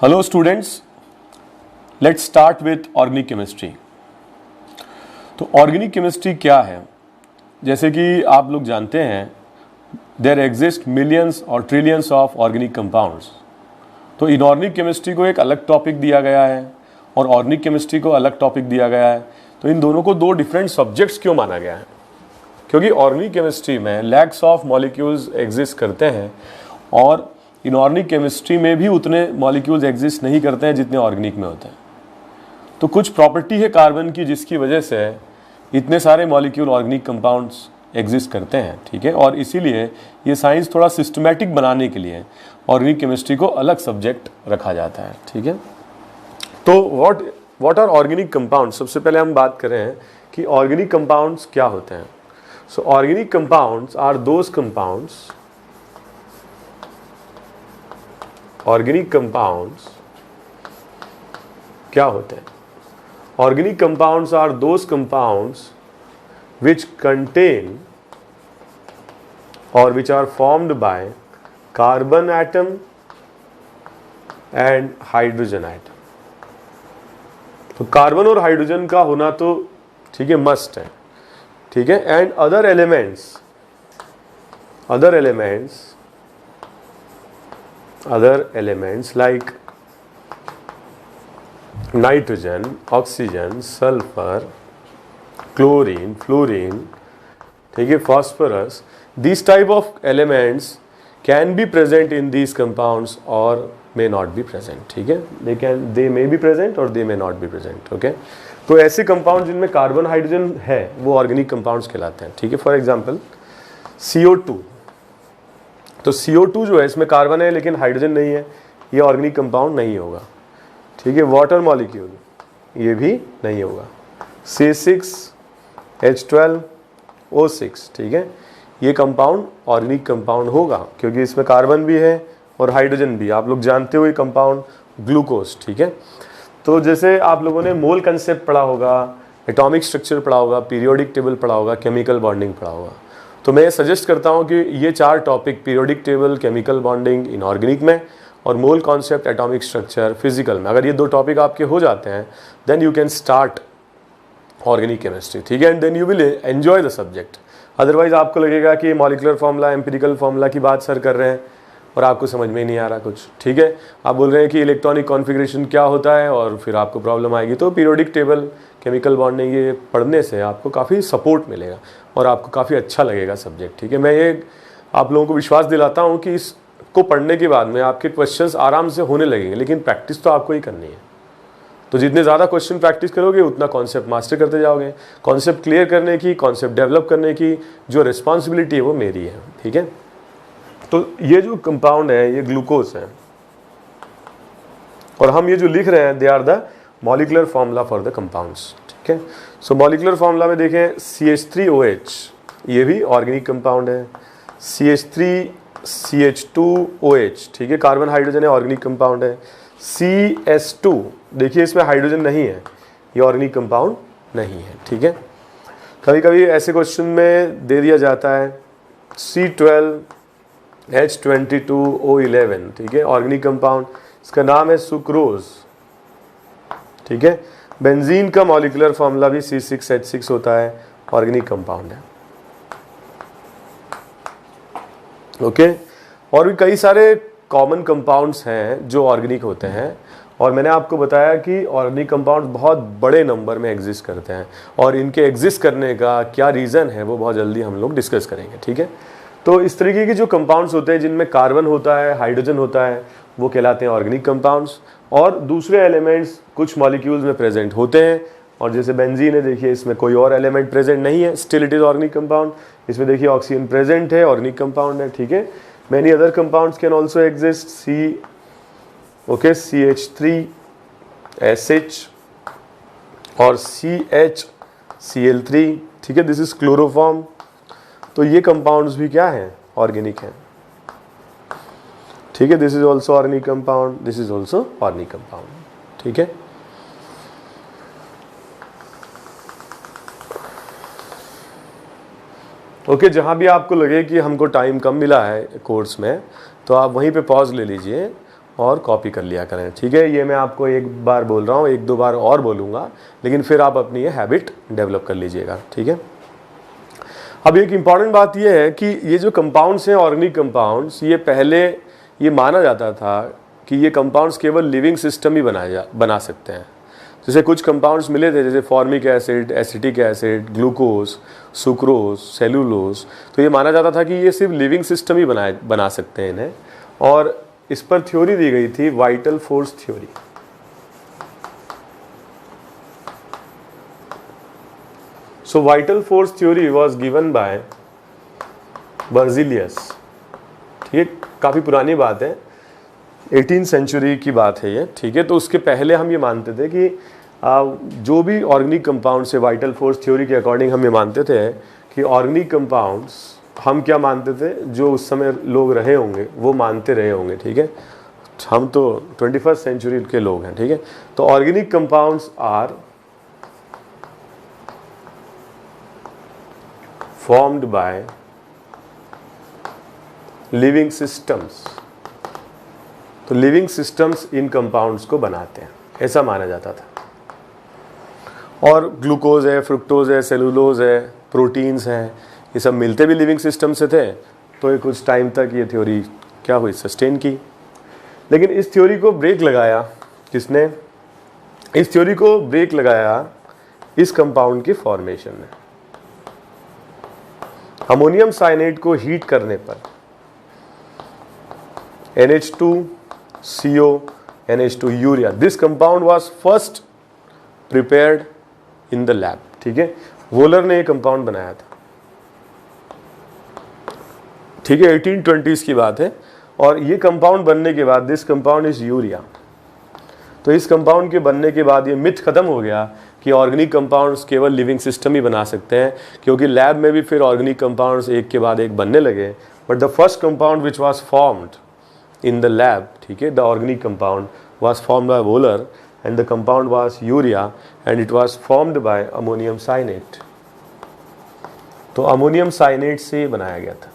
Hello students, let's start with organic chemistry. तो organic chemistry क्या है? जैसे कि आप लोग जानते हैं, देयर एग्जिस्ट मिलियंस और ट्रिलियंस ऑफ ऑर्गेनिक कंपाउंड्स। तो इनऑर्गेनिक केमिस्ट्री को एक अलग टॉपिक दिया गया है और ऑर्गेनिक केमिस्ट्री को अलग टॉपिक दिया गया है। तो इन दोनों को दो डिफरेंट सब्जेक्ट्स क्यों माना गया है? क्योंकि ऑर्गेनिक केमिस्ट्री में लैक्स ऑफ मॉलिक्यूल्स एग्जिस्ट करते हैं और इनऑर्गेनिक केमिस्ट्री में भी उतने मॉलिक्यूल्स एग्जिस्ट नहीं करते हैं जितने ऑर्गेनिक में होते हैं। तो कुछ प्रॉपर्टी है कार्बन की जिसकी वजह से इतने सारे मॉलिक्यूल ऑर्गेनिक कंपाउंड्स एग्जिस्ट करते हैं, ठीक है। और इसीलिए ये साइंस थोड़ा सिस्टमैटिक बनाने के लिए ऑर्गेनिक केमिस्ट्री को अलग सब्जेक्ट रखा जाता है, ठीक है। तो व्हाट आर ऑर्गेनिक कंपाउंड्स? सबसे पहले हम बात करें कि ऑर्गेनिक कंपाउंड्स क्या होते हैं। So organic compounds are those compounds, organic compounds क्या होते हैं? Organic compounds are those compounds which contain or which are formed by carbon atom and hydrogen atom। तो कार्बन और हाइड्रोजन का होना तो ठीक है, मस्ट है, ठीक है। And other elements like nitrogen, oxygen, sulphur, chlorine, fluorine, ठीक है, phosphorus, these type of elements can be present in these compounds or may not be present, ठीक है। they may be present or they may not be present, okay। तो ऐसे compound जिनमें carbon hydrogen है वो organic compounds कहलाते हैं, ठीक है। For example CO2। तो CO2 जो है इसमें कार्बन है लेकिन हाइड्रोजन नहीं है, ये ऑर्गेनिक कंपाउंड नहीं होगा, ठीक है। वाटर मॉलिक्यूल ये भी नहीं होगा। C6H12O6, ठीक है, ये कंपाउंड ऑर्गेनिक कंपाउंड होगा क्योंकि इसमें कार्बन भी है और हाइड्रोजन भी। आप लोग जानते हो ये कंपाउंड ग्लूकोज, ठीक है। तो जैसे आप लोगों ने मोल कंसेप्ट पढ़ा होगा, एटॉमिक स्ट्रक्चर पढ़ा होगा, पीरियोडिक टेबल पढ़ा होगा, केमिकल बॉन्डिंग पढ़ा होगा। तो मैं सजेस्ट करता हूँ कि ये चार topic, periodic table, chemical bonding inorganic में, और mole concept, atomic structure physical में, अगर ये दो टॉपिक आपके हो जाते हैं then you can start organic chemistry, ठीक है। And then you will enjoy the subject. Otherwise आपको लगेगा कि मॉलिक्यूलर फॉर्मूला, एम्पिरिकल फॉर्मूला की बात सर कर रहे हैं और आपको समझ में ही नहीं आ रहा कुछ, ठीक है। आप बोल रहे हैं कि इलेक्ट्रॉनिक कॉन्फ़िगरेशन क्या होता है और फिर आपको प्रॉब्लम आएगी। तो पीरियोडिक टेबल, केमिकल बॉन्डिंग ये पढ़ने से आपको काफ़ी सपोर्ट मिलेगा और आपको काफ़ी अच्छा लगेगा सब्जेक्ट, ठीक है। मैं ये आप लोगों को विश्वास दिलाता हूँ कि इसको पढ़ने के बाद में आपके क्वेश्चंस आराम से होने लगेंगे, लेकिन प्रैक्टिस तो आपको ही करनी है। तो जितने ज़्यादा क्वेश्चन प्रैक्टिस करोगे उतना कॉन्सेप्ट मास्टर करते जाओगे। कॉन्सेप्ट क्लियर करने की, कॉन्सेप्ट डेवलप करने की जो रिस्पॉन्सिबिलिटी है वो मेरी है, ठीक है। तो ये जो कंपाउंड है ये ग्लूकोज है और हम ये जो लिख रहे हैं they are the molecular formula for the compounds, ठीक है। सो मॉलिक्यूलर फॉर्मूला में देखें CH3OH, ये भी ऑर्गेनिक कंपाउंड है। CH3CH2OH, ठीक है, कार्बन हाइड्रोजन है, ऑर्गेनिक कंपाउंड है। CS2, देखिए इसमें हाइड्रोजन नहीं है, ये ऑर्गेनिक कंपाउंड नहीं है, ठीक है। कभी कभी ऐसे क्वेश्चन में दे दिया जाता है C12H22O11, ठीक है, ऑर्गेनिक कंपाउंड, इसका नाम है सुक्रोज, ठीक है। बेंजीन का मॉलिक्यूलर फॉर्मूला भी C6H6 होता है, ऑर्गेनिक कंपाउंड है, ओके। और भी कई सारे कॉमन कंपाउंड्स हैं जो ऑर्गेनिक होते हैं और मैंने आपको बताया कि ऑर्गेनिक कंपाउंड्स बहुत बड़े नंबर में एग्जिस्ट करते हैं और इनके एग्जिस्ट करने का क्या रीज़न है वो बहुत जल्दी हम लोग डिस्कस करेंगे, ठीक है। तो इस तरीके के जो कंपाउंड्स होते हैं जिनमें कार्बन होता है, हाइड्रोजन होता है, वो कहलाते हैं ऑर्गेनिक कंपाउंड्स। और दूसरे एलिमेंट्स कुछ मॉलिक्यूल्स में प्रेजेंट होते हैं और जैसे बेंजीन है, देखिए इसमें कोई और एलिमेंट प्रेजेंट नहीं है, still it is organic compound. इसमें देखिए ऑक्सीजन प्रेजेंट है, ऑर्गेनिक कंपाउंड है, ठीक है। Many other compounds can also exist, CH3SH और CHCl3, ठीक है, दिस इज क्लोरोफॉर्म। तो ये कंपाउंड्स भी क्या हैं? ऑर्गेनिक हैं, ठीक है। This is also organic compound, this is also organic compound, ठीक है। ओके, जहाँ भी आपको लगे कि हमको टाइम कम मिला है कोर्स में तो आप वहीं पे पॉज ले लीजिए और कॉपी कर लिया करें, ठीक है। ये मैं आपको एक बार बोल रहा हूँ, एक दो बार और बोलूँगा, लेकिन फिर आप अपनी ये हैबिट डेवलप कर लीजिएगा, ठीक है। अब एक इम्पॉर्टेंट बात ये है कि ये जो कंपाउंड्स हैं, ऑर्गेनिक कंपाउंड्स, ये पहले ये माना जाता था कि ये कंपाउंड्स केवल लिविंग सिस्टम ही बना सकते हैं। जैसे कुछ कंपाउंड्स मिले थे, जैसे formic acid, acetic acid, glucose, sucrose, cellulose, तो ये माना जाता था कि ये सिर्फ लिविंग सिस्टम ही बना सकते हैं इन्हें। और इस पर थ्योरी दी गई थी vital force theory. So vital force theory was given by Berzelius, ठीक है, काफ़ी पुरानी बात है, 18th सेंचुरी की बात है ये, ठीक है। तो उसके पहले हम ये मानते थे कि जो भी ऑर्गेनिक कंपाउंड्स है, वाइटल फोर्स थ्योरी के अकॉर्डिंग हम ये मानते थे कि ऑर्गेनिक कंपाउंड्स, हम क्या मानते थे, जो उस समय लोग रहे होंगे वो मानते रहे होंगे, ठीक है। हम तो 21st सेंचुरी के लोग हैं, ठीक है। तो organic compounds are formed by living systems. तो लिविंग सिस्टम्स इन कंपाउंड्स को बनाते हैं, ऐसा माना जाता था। और ग्लूकोज है, फ्रुक्टोज है, सेलुलोज है, प्रोटीन्स हैं, ये सब मिलते भी लिविंग सिस्टम से थे। तो ये कुछ टाइम तक ये थ्योरी क्या हुई, सस्टेन की। लेकिन इस थ्योरी को ब्रेक लगाया किसने? इस थ्योरी को ब्रेक लगाया इस कंपाउंड की फॉर्मेशन ने। अमोनियम साइनेट को हीट करने पर NH2CO, NH2 urea, this compound was first prepared in the lab, ठीक है। वोलर ने ये कंपाउंड बनाया था, ठीक है, 1820s की बात है। और ये कंपाउंड बनने के बाद, दिस कंपाउंड इज यूरिया, तो इस कंपाउंड के बनने के बाद ये मिथ खत्म हो गया कि ऑर्गेनिक कंपाउंड्स केवल लिविंग सिस्टम ही बना सकते हैं, क्योंकि लैब में भी फिर ऑर्गेनिक कंपाउंड्स एक के बाद एक बनने लगे। But the first compound which was formed in the lab, ठीक है, the organic compound was formed by volar and the compound was urea and it was formed by ammonium cyanate। तो ammonium साइनेट से बनाया गया था,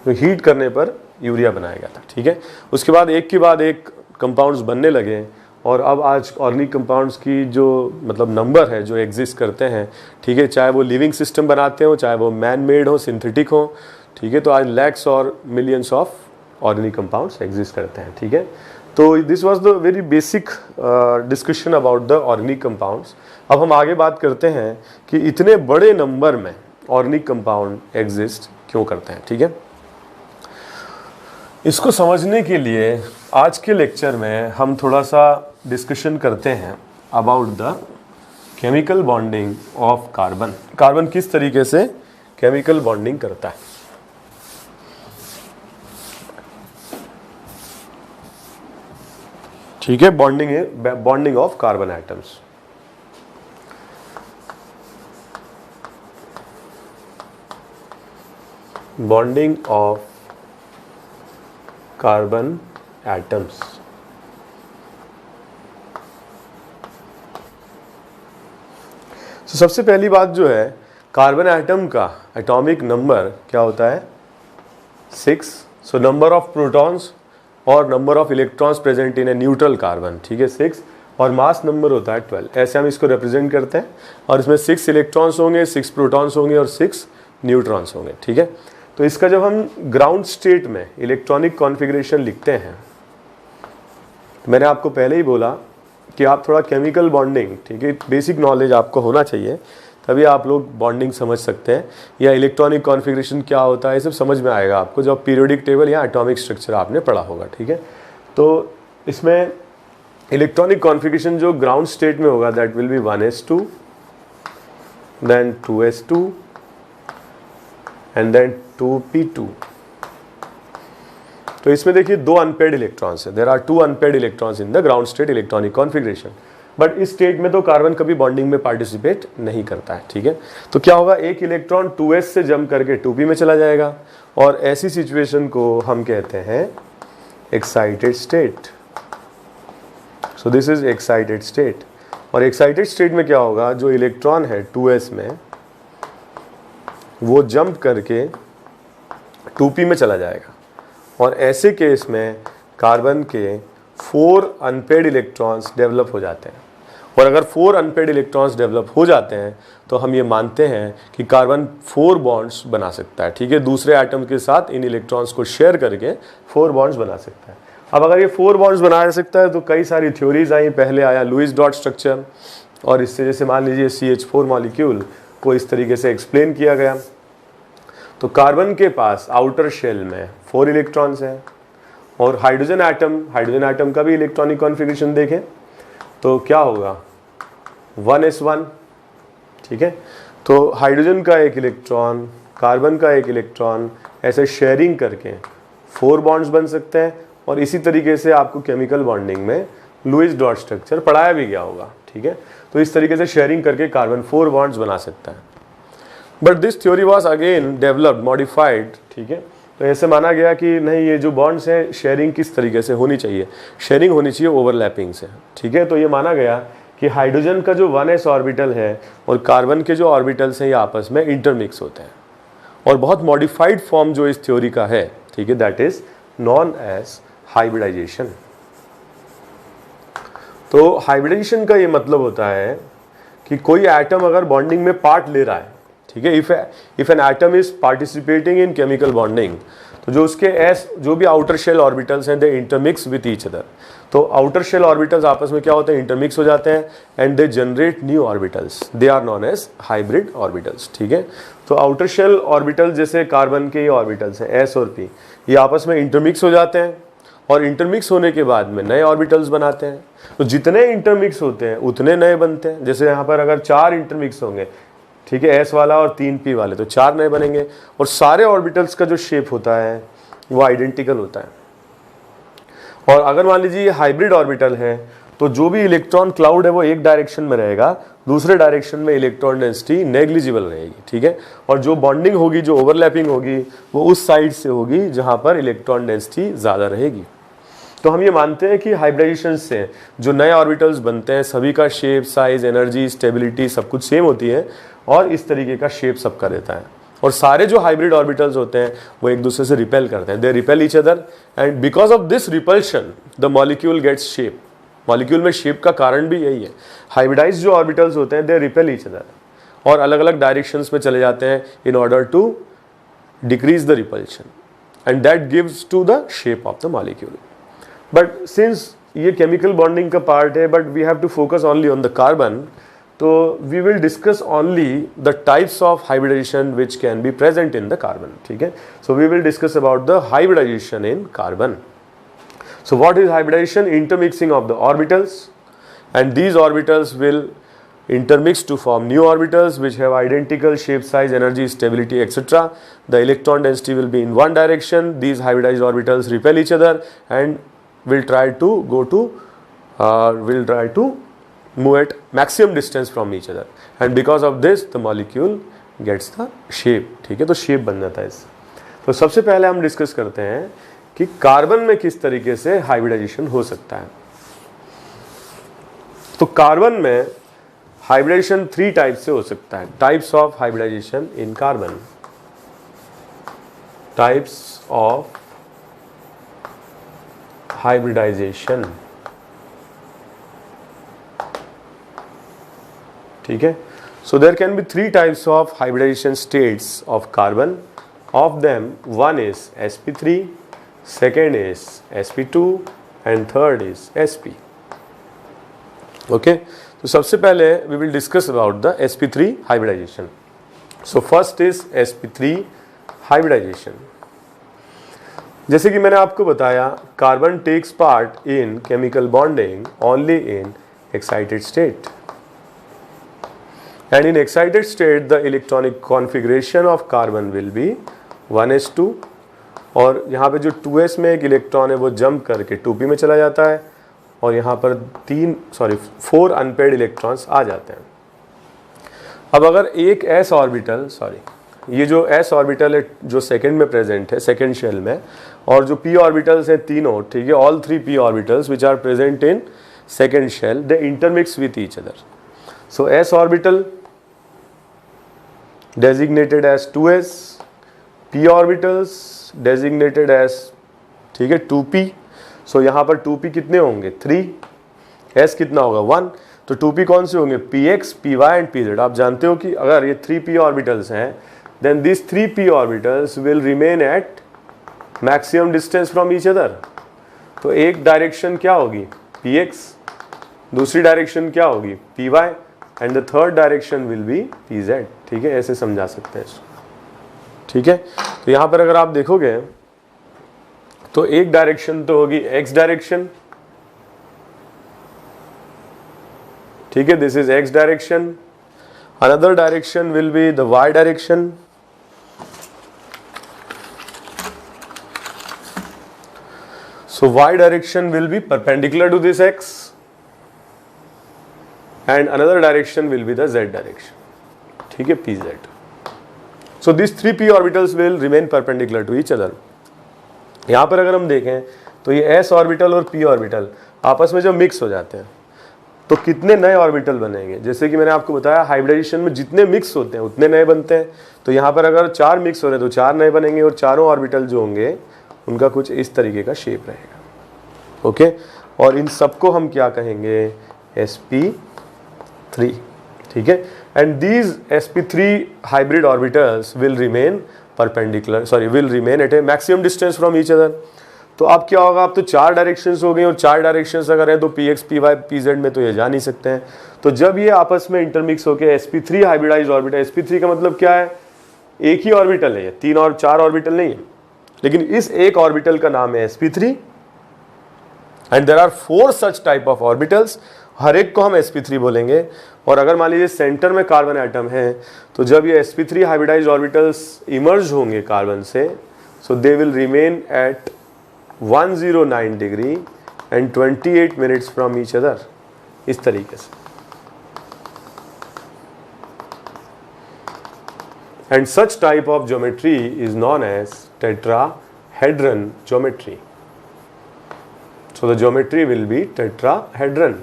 तो हीट करने पर यूरिया बनाया गया था, ठीक है। उसके बाद एक कंपाउंड्स बनने लगे। और अब आज ऑर्गेनिक कंपाउंड्स की जो मतलब नंबर है जो एग्जिस्ट करते हैं, ठीक है, चाहे वो लिविंग सिस्टम बनाते हो, चाहे वो मैन मेड हो, सिंथेटिक हो, ठीक है। तो आज लैक्स और millions of organic compounds exist करते हैं, ठीक है। तो this was the very basic discussion about the organic compounds. अब हम आगे बात करते हैं कि इतने बड़े नंबर में ऑर्गेनिक कंपाउंड एग्जिस्ट क्यों करते हैं, ठीक है। इसको समझने के लिए आज के लेक्चर में हम थोड़ा सा डिस्कशन करते हैं about the chemical bonding of carbon. Carbon किस तरीके से केमिकल बॉन्डिंग करता है। ठीक है, bonding of carbon atoms. Bonding of carbon atoms. तो सबसे पहली बात जो है, कार्बन एटम का एटॉमिक नंबर क्या होता है? 6। सो नंबर ऑफ प्रोटॉन्स और number of electrons present in a neutral carbon, ठीक है, 6। और मास नंबर होता है 12। ऐसे हम इसको रिप्रेजेंट करते हैं। और इसमें 6 इलेक्ट्रॉन्स होंगे, 6 प्रोटॉन्स होंगे और 6 न्यूट्रॉन्स होंगे, ठीक है। तो इसका जब हम ग्राउंड स्टेट में इलेक्ट्रॉनिक कॉन्फ़िगरेशन लिखते हैं, मैंने आपको पहले ही बोला कि आप थोड़ा केमिकल बॉन्डिंग, ठीक है, बेसिक नॉलेज आपको होना चाहिए, तभी आप लोग बॉन्डिंग समझ सकते हैं, या इलेक्ट्रॉनिक कॉन्फ़िगरेशन क्या होता है ये सब समझ में आएगा आपको जब पीरियोडिक टेबल या एटॉमिक स्ट्रक्चर आपने पढ़ा होगा, ठीक है। तो इसमें इलेक्ट्रॉनिक कॉन्फ़िगरेशन जो ग्राउंड स्टेट में होगा, that will be 1s2, then 2s2 and then 2p2। तो इसमें देखिए 2 अनपेयर्ड इलेक्ट्रॉन्स है। There are 2 unpaired electrons in the ground state electronic configuration. But इस स्टेट में तो कार्बन कभी बॉन्डिंग में पार्टिसिपेट नहीं करता है, ठीक है। तो क्या होगा, एक इलेक्ट्रॉन 2s से जंप करके 2p में चला जाएगा, और ऐसी सिचुएशन को हम कहते हैं excited state. So this is excited state. और एक्साइटेड स्टेट में क्या होगा, जो इलेक्ट्रॉन है 2s में वो जंप करके 2p में चला जाएगा, और ऐसे केस में कार्बन के 4 अनपेड इलेक्ट्रॉन्स डेवलप हो जाते हैं। और अगर 4 अनपेड इलेक्ट्रॉन्स डेवलप हो जाते हैं तो हम ये मानते हैं कि कार्बन 4 बॉन्ड्स बना सकता है, ठीक है, दूसरे एटम के साथ इन इलेक्ट्रॉन्स को शेयर करके 4 बॉन्ड्स बना सकता है। अब अगर ये 4 बॉन्ड्स बना सकता है तो कई सारी थ्योरीज आई। पहले आया लुईस डॉट स्ट्रक्चर, और इससे जैसे मान लीजिए CH4 मॉलिक्यूल को इस तरीके से एक्सप्लेन किया गया। तो कार्बन के पास आउटर शेल में 4 इलेक्ट्रॉन्स हैं, और हाइड्रोजन एटम का भी इलेक्ट्रॉनिक कॉन्फ़िगरेशन देखें तो क्या होगा, 1s1, ठीक है। तो हाइड्रोजन का एक इलेक्ट्रॉन, कार्बन का एक इलेक्ट्रॉन, ऐसे शेयरिंग करके 4 बॉन्ड्स बन सकते हैं। और इसी तरीके से आपको केमिकल बॉन्डिंग में लुईस डॉट स्ट्रक्चर पढ़ाया भी गया होगा, ठीक है। तो इस तरीके से शेयरिंग करके कार्बन 4 बॉन्ड्स बना सकता है। But this theory was again developed, modified, ठीक है। तो ऐसे माना गया कि नहीं, ये जो बॉन्ड्स हैं शेयरिंग किस तरीके से होनी चाहिए, शेयरिंग होनी चाहिए ओवरलैपिंग से, ठीक है। तो ये माना गया कि हाइड्रोजन का जो 1s ऑर्बिटल है और कार्बन के जो ऑर्बिटल्स हैं ये आपस में इंटरमिक्स होते हैं। और बहुत मॉडिफाइड फॉर्म जो इस थ्योरी का है, ठीक है, that is known as hybridization. तो हाइब्रिडाइजेशन का ये मतलब होता है कि कोई एटम अगर बॉन्डिंग में पार्ट ले रहा है, ठीक है, if an atom is participating in chemical bonding, तो जो उसके जो भी आउटर शेल ऑर्बिटल्स हैं they intermix with each other. तो आउटर शेल ऑर्बिटल्स आपस में क्या होते हैं, इंटरमिक्स हो जाते हैं and they generate new orbitals, they are known as hybrid orbitals, ठीक है। तो आउटर शेल ऑर्बिटल्स जैसे कार्बन के ये ऑर्बिटल्स हैं S और P, ये आपस में इंटरमिक्स हो जाते हैं और इंटरमिक्स होने के बाद में नए ऑर्बिटल्स बनाते हैं। तो जितने इंटरमिक्स होते हैं उतने नए बनते हैं। जैसे यहाँ पर अगर 4 इंटरमिक्स होंगे, ठीक है, S वाला और 3 P वाले, तो 4 नए बनेंगे। और सारे ऑर्बिटल्स का जो शेप होता है वो आइडेंटिकल होता है। और अगर मान लीजिए ये हाइब्रिड ऑर्बिटल है तो जो भी इलेक्ट्रॉन क्लाउड है वो एक डायरेक्शन में रहेगा, दूसरे डायरेक्शन में इलेक्ट्रॉन डेंसिटी नेग्लिजिबल रहेगी, ठीक है। और जो बॉन्डिंग होगी, जो ओवरलैपिंग होगी, वो उस साइड से होगी जहां पर इलेक्ट्रॉन डेंसिटी ज़्यादा रहेगी। तो हम ये मानते हैं कि हाइब्रिडाइजेशन से जो नए ऑर्बिटल्स बनते हैं सभी का शेप, साइज, एनर्जी, स्टेबिलिटी सब कुछ सेम होती है और इस तरीके का शेप सबका रहता है। और सारे जो हाइब्रिड ऑर्बिटल्स होते हैं वो एक दूसरे से रिपेल करते हैं, they repel each other and because of this repulsion the molecule gets shape. Molecule में शेप का कारण भी यही है। हाइब्रिडाइज जो ऑर्बिटल्स होते हैं दे रिपेल ईच अदर और अलग अलग डायरेक्शंस में चले जाते हैं in order to decrease the repulsion and that gives to the shape of the molecule. But since ये केमिकल बॉन्डिंग का पार्ट है but we have to focus only on the carbon, तो we will discuss only the types of hybridization which can be present in the carbon, ठीक है। So we will discuss about the hybridization in carbon. So what is hybridization? Intermixing of the orbitals, and these orbitals will intermix to form new orbitals which have identical shape, size, energy, stability, etc. The electron density will be in one direction. These hybridized orbitals repel each other and will try to move at maximum distance from each other, and because of this the molecule gets the shape. ठीक है, तो shape बन जाता है इससे। तो सबसे पहले हम डिस्कस करते हैं कि कार्बन में किस तरीके से हाइब्रिडाइजेशन हो सकता है। तो कार्बन में हाइब्रिडाइजेशन 3 टाइप से हो सकता है। Types of hybridization in carbon, types of hybridization, ठीक है। So there can be 3 types of hybridization states of carbon. Of them one is sp3, second is sp2 and third is sp. Okay, तो सबसे पहले we will discuss about the sp3 hybridization. So first is sp3 hybridization. जैसे कि मैंने आपको बताया, carbon takes part in chemical bonding only in excited state, and in excited state the electronic configuration of carbon will be 1s2, और यहाँ पे जो 2s में एक इलेक्ट्रॉन है वो जंप करके 2p में चला जाता है और यहाँ पर 4 अनपेड इलेक्ट्रॉन्स आ जाते हैं। अब अगर एक s ऑर्बिटल, ये जो s ऑर्बिटल है जो सेकंड में प्रेजेंट है, सेकंड शेल में, और जो p ऑर्बिटल्स हैं तीनों, ठीक है, all 3 p orbitals which are present in second shell, they intermix with each other. So s orbital designated as 2s, p orbitals designated as, ठीक है, 2p. सो यहाँ पर 2p कितने होंगे 3, s कितना होगा 1, तो 2p कौन से होंगे px, py एंड pz। आप जानते हो कि अगर ये 3p ऑर्बिटल्स हैं then this 3p orbitals will remain at maximum distance from each other. तो एक डायरेक्शन क्या होगी px, दूसरी डायरेक्शन क्या होगी py and the third direction will be pz। ठीक है, ऐसे समझा सकते हैं इसको। ठीक है, तो यहाँ पर अगर आप देखोगे तो एक डायरेक्शन तो होगी x डायरेक्शन, ठीक है, this is x direction, another direction will be the y direction, so y direction will be perpendicular to this x and another direction will be the z direction, ठीक है, pz। so these 3p orbitals will remain perpendicular to each other। यहाँ पर अगर हम देखें तो ये s orbital और p ऑर्बिटल आपस में जब मिक्स हो जाते हैं तो कितने नए ऑर्बिटल बनेंगे। जैसे कि मैंने आपको बताया हाइब्रिडाइजेशन में जितने मिक्स होते हैं उतने नए बनते हैं, तो यहाँ पर अगर 4 मिक्स हो रहे हैं तो 4 नए बनेंगे और चारों ऑर्बिटल जो होंगे उनका कुछ इस तरीके का शेप रहेगा। ओके, और इन सबको हम क्या कहेंगे sp3, ठीक है, and these sp3 hybrid orbitals will remain perpendicular will remain eight A maximum distance from each other. तो अब क्या होगा, अब तो 4 डायरेक्शंस हो गई और 4 डायरेक्शंस अगर है तो px, py, pz में तो ये जा नहीं सकते हैं। तो जब ये आपस में इंटरमिक्स होकर sp3 हाइब्रिडाइज ऑर्बिटल, sp3 का मतलब क्या है, एक ही ऑर्बिटल है, 3 और 4 ऑर्बिटल नहीं है, लेकिन इस एक ऑर्बिटल का नाम है sp3 and there are 4 such type of orbitals, हर एक को हम sp3 बोलेंगे। और अगर मान लीजिए सेंटर में कार्बन एटम है तो जब ये sp3 हाइब्रिडाइज्ड ऑर्बिटल्स इमर्ज होंगे कार्बन से, so they will remain at 109 degree and 28 minutes from each other, इस तरीके से। And such type of geometry is known as tetrahedron geometry. So the geometry will be tetrahedron.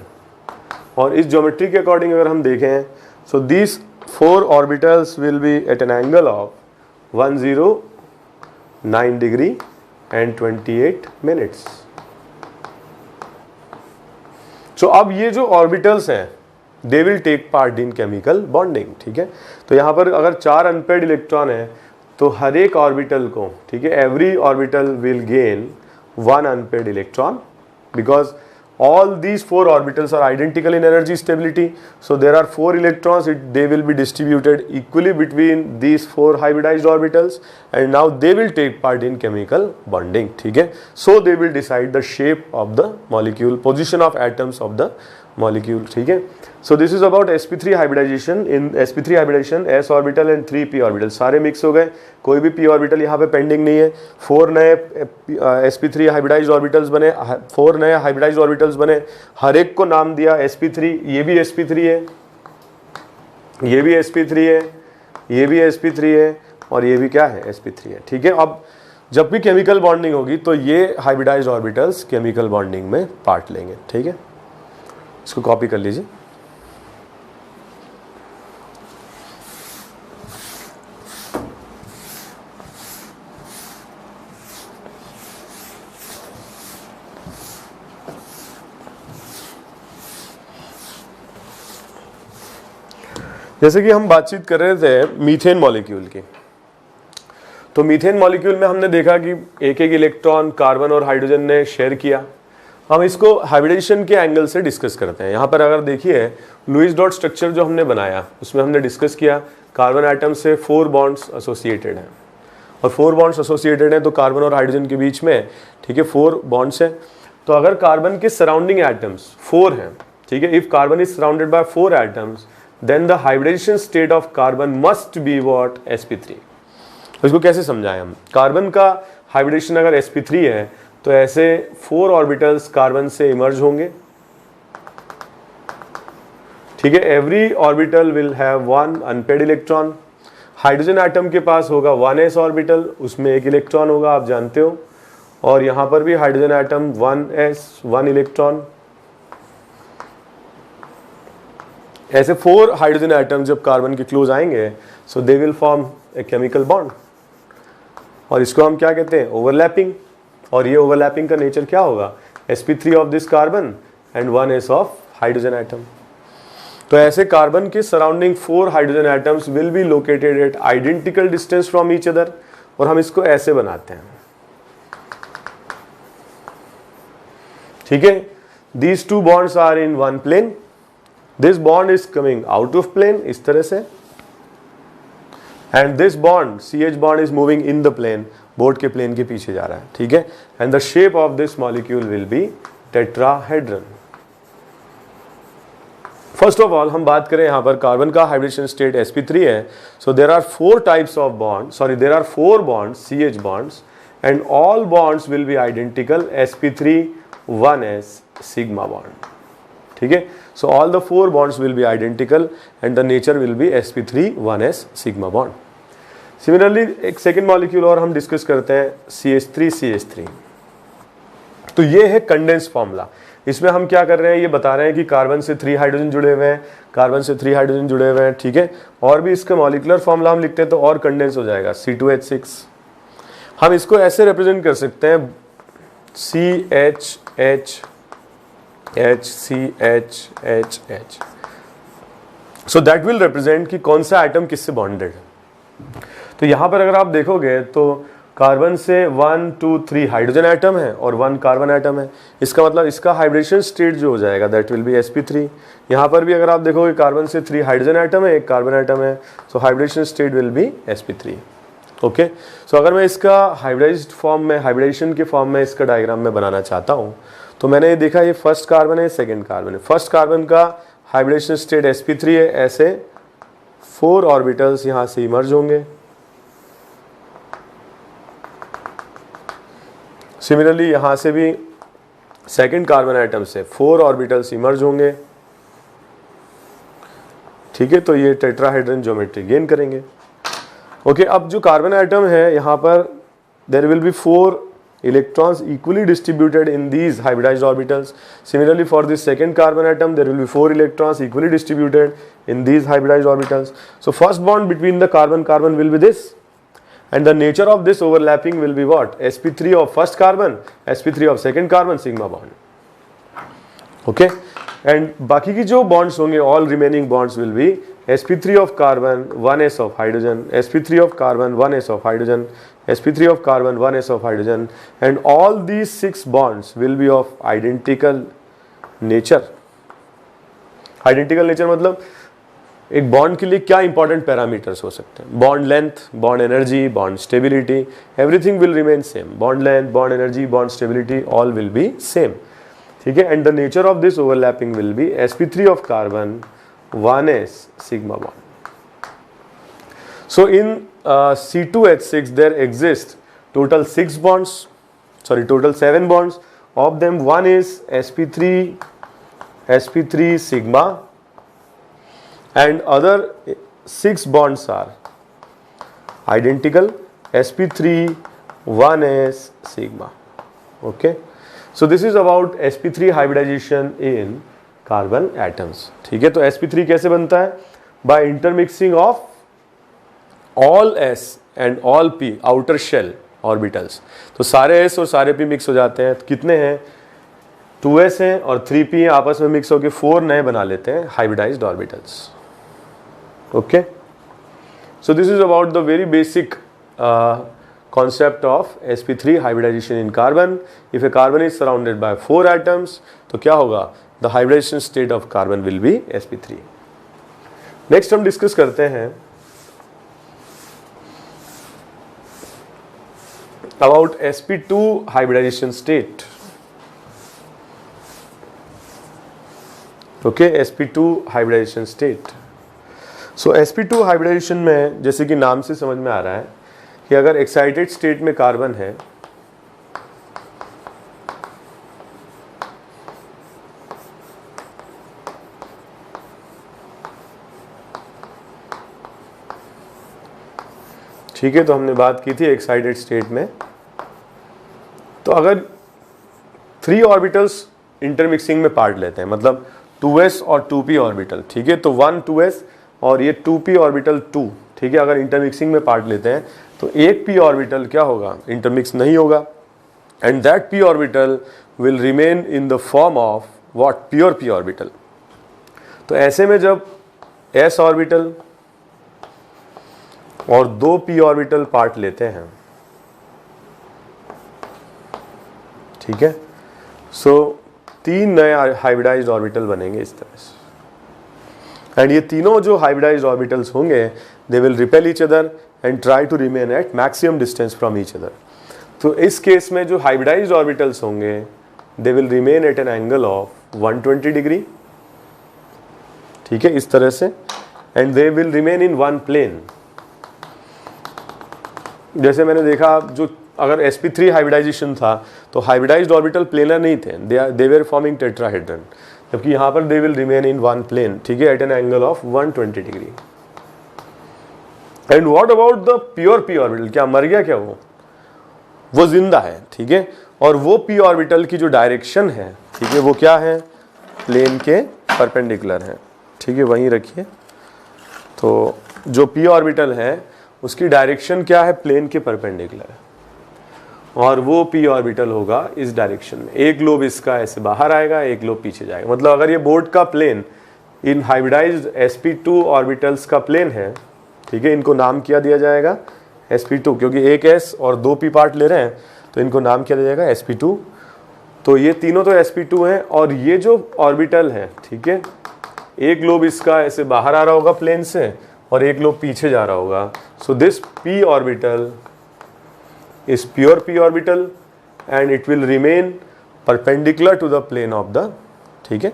और इस geometry के according अगर हम देखें, so these 4 orbitals will be at an angle of 109 degree and 28 minutes. सो अब ये जो ऑर्बिटल्स हैं they will take part in chemical bonding. ठीक है, तो यहाँ पर अगर 4 अनपेयर्ड इलेक्ट्रॉन है तो हर एक ऑर्बिटल को, ठीक है, every orbital will gain 1 unpaired electron because all these 4 orbitals are identical in energy stability, so there are 4 electrons, they will be distributed equally between these 4 hybridized orbitals and now they will take part in chemical bonding। ठीक है, so they will decide the shape of the molecule, position of atoms of the molecule। ठीक है, so this is about sp3 hybridization। in sp3 hybridization s orbital and 3p orbital सारे mix हो गए, कोई भी p orbital यहाँ पे pending नहीं है। 4 नए sp3 हाइब्रिडाइज्ड ऑर्बिटल्स बने, 4 नए हाइब्रिडाइज्ड ऑर्बिटल्स बने, हर एक को नाम दिया sp3। ये भी sp3 है, ये भी sp3 है, ये भी sp3 है और ये भी क्या है sp3 है। ठीक है, अब जब भी केमिकल बॉन्डिंग होगी तो ये हाइब्रिडाइज्ड ऑर्बिटल्स केमिकल बॉन्डिंग में पार्ट लेंगे। ठीक है, इसको कॉपी कर लीजिए। जैसे कि हम बातचीत कर रहे थे मीथेन मॉलिक्यूल की, तो मीथेन मॉलिक्यूल में हमने देखा कि एक एक इलेक्ट्रॉन कार्बन और हाइड्रोजन ने शेयर किया। हम इसको हाइब्रिडेशन के एंगल से डिस्कस करते हैं। यहाँ पर अगर देखिए लुईस डॉट स्ट्रक्चर जो हमने बनाया उसमें हमने डिस्कस किया कार्बन एटम से 4 बॉन्ड्स एसोसिएटेड हैं और 4 बॉन्ड्स एसोसिएटेड हैं तो कार्बन और हाइड्रोजन के बीच में, ठीक है, 4 बॉन्ड्स हैं। तो अगर कार्बन के सराउंडिंग एटम्स 4 हैं, ठीक है, if carbon is surrounded by 4 atoms then the hybridization state of carbon must be what sp3। तो इसको कैसे समझाएं हम, कार्बन का हाइब्रिडेशन अगर sp3 है तो ऐसे 4 ऑर्बिटल्स कार्बन से इमर्ज होंगे। ठीक है, every orbital will have 1 unpaired electron. Hydrogen atom के पास होगा 1s ऑर्बिटल, उसमें 1 इलेक्ट्रॉन होगा, आप जानते हो, और यहां पर भी हाइड्रोजन एटम 1s 1 इलेक्ट्रॉन। ऐसे 4 हाइड्रोजन एटम जब कार्बन के क्लोज आएंगे so they will form a chemical bond और इसको हम क्या कहते हैं ओवरलैपिंग। और ये ओवरलैपिंग का नेचर क्या होगा, sp3 of this carbon and 1s of hydrogen atom. तो ऐसे कार्बन के surrounding 4 hydrogen atoms will be located at identical distance from each other, और हम इसको ऐसे बनाते हैं, ठीक है। These two bonds are in one plane, this bond is coming out of plane इस तरह से, and this bond CH bond is moving in the plane, board के प्लेन के पीछे जा रहा है, ठीक है। And the shape of this molecule will be tetrahedron. First of all हम बात करें यहां पर कार्बन का हाइब्रिडेशन स्टेट sp3 है, so there are 4 types of bond, sorry there are 4 bonds CH bonds and all bonds will be identical sp3 1s sigma bond, ठीक है। So all the 4 bonds will be identical and the nature will be sp3 1s sigma bond. Similarly एक second molecule और हम discuss करते हैं CH3 तो ये है कंडेंस फॉर्मूला। इसमें हम क्या कर रहे हैं, ये बता रहे हैं कि कार्बन से 3 हाइड्रोजन जुड़े हुए हैं, कार्बन से 3 हाइड्रोजन जुड़े हुए हैं, ठीक है। और भी इसका मॉलिक्यूलर फॉर्मूला हम लिखते हैं तो और कंडेंस हो जाएगा C2H6। हम इसको ऐसे रिप्रेजेंट कर सकते हैं CHH HCHHH, so that will represent कि कौन सा एटम किससे बॉन्डेड है। तो यहां पर अगर आप देखोगे तो कार्बन से 1 2 3 हाइड्रोजन एटम है और 1 कार्बन एटम है, इसका मतलब इसका हाइब्रिडेशन स्टेट जो हो जाएगा दैट विल बी sp3। यहां पर भी अगर आप देखोगे कार्बन से 3 हाइड्रोजन एटम है, 1 कार्बन एटम है, so hybridization state will be sp3। Okay, so अगर मैं इसका हाइब्रिडाइज्ड फॉर्म में, हाइब्रिडेशन के फॉर्म में इसका डायग्राम में बनाना चाहता हूं तो मैंने ये देखा ये फर्स्ट कार्बन है, सेकंड कार्बन है। फर्स्ट कार्बन का हाइब्रिडेशन स्टेट sp3 है, ऐसे 4 ऑर्बिटल्स यहां से इमर्ज होंगे। सिमिलरली यहां से भी सेकंड कार्बन एटम से 4 ऑर्बिटल्स इमर्ज होंगे, ठीक है। तो ये टेट्राहेड्रन ज्योमेट्री गेन करेंगे। ओके, अब जो कार्बन एटम है यहां पर there will be 4 electrons equally distributed in these hybridized orbitals. Similarly for this second carbon atom there will be 4 electrons equally distributed in these hybridized orbitals. So first bond between the carbon will be this, and the nature of this overlapping will be what? sp3 of first carbon, sp3 of second carbon, sigma bond. Okay, and बाकी की जो bonds होंगे all remaining bonds will be sp3 of carbon 1s of hydrogen, sp3 of carbon 1s of hydrogen, sp3 of carbon 1s of hydrogen, and all these 6 bonds will be of identical nature. Identical nature मतलब एक bond के लिए क्या important parameters हो सकते हैं? Bond length, bond energy, bond stability, everything will remain same. Bond length, bond energy, bond stability all will be same, ठीक है। And the nature of this overlapping will be sp3 of carbon 1s sigma bond. So in C2H6 there exist total 6 bonds, sorry total 7 bonds. Of them one is sp3 sigma, and other 6 bonds are identical sp3 1s sigma. Okay, so this is about sp3 hybridization in carbon atoms, ठीक है। तो sp3 कैसे बनता है? By intermixing of all s and all p outer shell orbitals. तो सारे s और सारे p मिक्स हो जाते हैं। तो कितने हैं? 2s हैं और 3p आपस में मिक्स होकर 4 नए बना लेते हैं hybridized orbitals. Okay, so this is about the very basic concept of sp3 hybridization in carbon. If a carbon is surrounded by 4 atoms तो क्या होगा? The hybridization state of carbon will be sp3. Next हम discuss करते हैं about sp2 hybridization state. Okay, sp2 hybridization state. So sp2 hybridization में जैसे कि नाम से समझ में आ रहा है कि अगर एक्साइटेड स्टेट में कार्बन है ठीक है, तो हमने बात की थी एक्साइटेड स्टेट में, तो अगर 3 ऑर्बिटल्स इंटरमिक्सिंग में पार्ट लेते हैं, मतलब 2s और 2p ऑर्बिटल, ठीक है, तो 1 2s और ये 2p ऑर्बिटल 2, ठीक है, अगर इंटरमिक्सिंग में पार्ट लेते हैं तो एक p ऑर्बिटल क्या होगा? इंटरमिक्स नहीं होगा, and that p orbital will remain in the form of what? Pure p orbital. तो ऐसे में जब s ऑर्बिटल और दो p ऑर्बिटल पार्ट लेते हैं, ठीक है, सो तीन नए हाइब्रिडाइज्ड ऑर्बिटल बनेंगे इस तरह से, एंड ये तीनों जो हाइब्रिडाइज्ड ऑर्बिटल्स होंगे they will repel each other and try to remain at maximum distance from each other. तो इस केस में जो हाइब्रिडाइज्ड ऑर्बिटल्स होंगे they will remain at an angle of 120 degree, ठीक है, इस तरह से, and they will remain in one plane. जैसे मैंने देखा, जो अगर sp3 हाइब्रिडाइजेशन था तो हाइब्रिडाइज्ड ऑर्बिटल प्लेनर नहीं थे, दे वर फॉर्मिंग टेट्राहेड्रन, जबकि यहाँ पर they will remain in one plane, ठीक है, at an angle of 120 degree. And what about the pure p orbital? क्या मर गया क्या? वो जिंदा है, ठीक है, और वो p ऑर्बिटल की जो डायरेक्शन है, ठीक है, वो क्या है? प्लेन के परपेंडिकुलर है, ठीक है, वहीं रखिए. तो जो p ऑर्बिटल है उसकी डायरेक्शन क्या है? प्लेन के परपेंडिकुलर है, और वो p ऑर्बिटल होगा इस डायरेक्शन में. एक लोब इसका ऐसे बाहर आएगा, एक लोब पीछे जाएगा. मतलब अगर ये बोर्ड का प्लेन इन हाइब्रिडाइज्ड sp2 ऑर्बिटल्स का प्लेन है, ठीक है, इनको नाम क्या दिया जाएगा? sp2, क्योंकि एक s और दो p पार्ट ले रहे हैं तो इनको नाम क्या दिया जाएगा? sp2. तो ये तीनों तो sp2 हैं, और ये जो ऑर्बिटल है, ठीक है, एक लोब इसका ऐसे बाहर आ रहा होगा प्लेन से और एक लोब पीछे जा रहा होगा. So this p orbital is pure p orbital and it will remain perpendicular to the plane of the, ठीक है,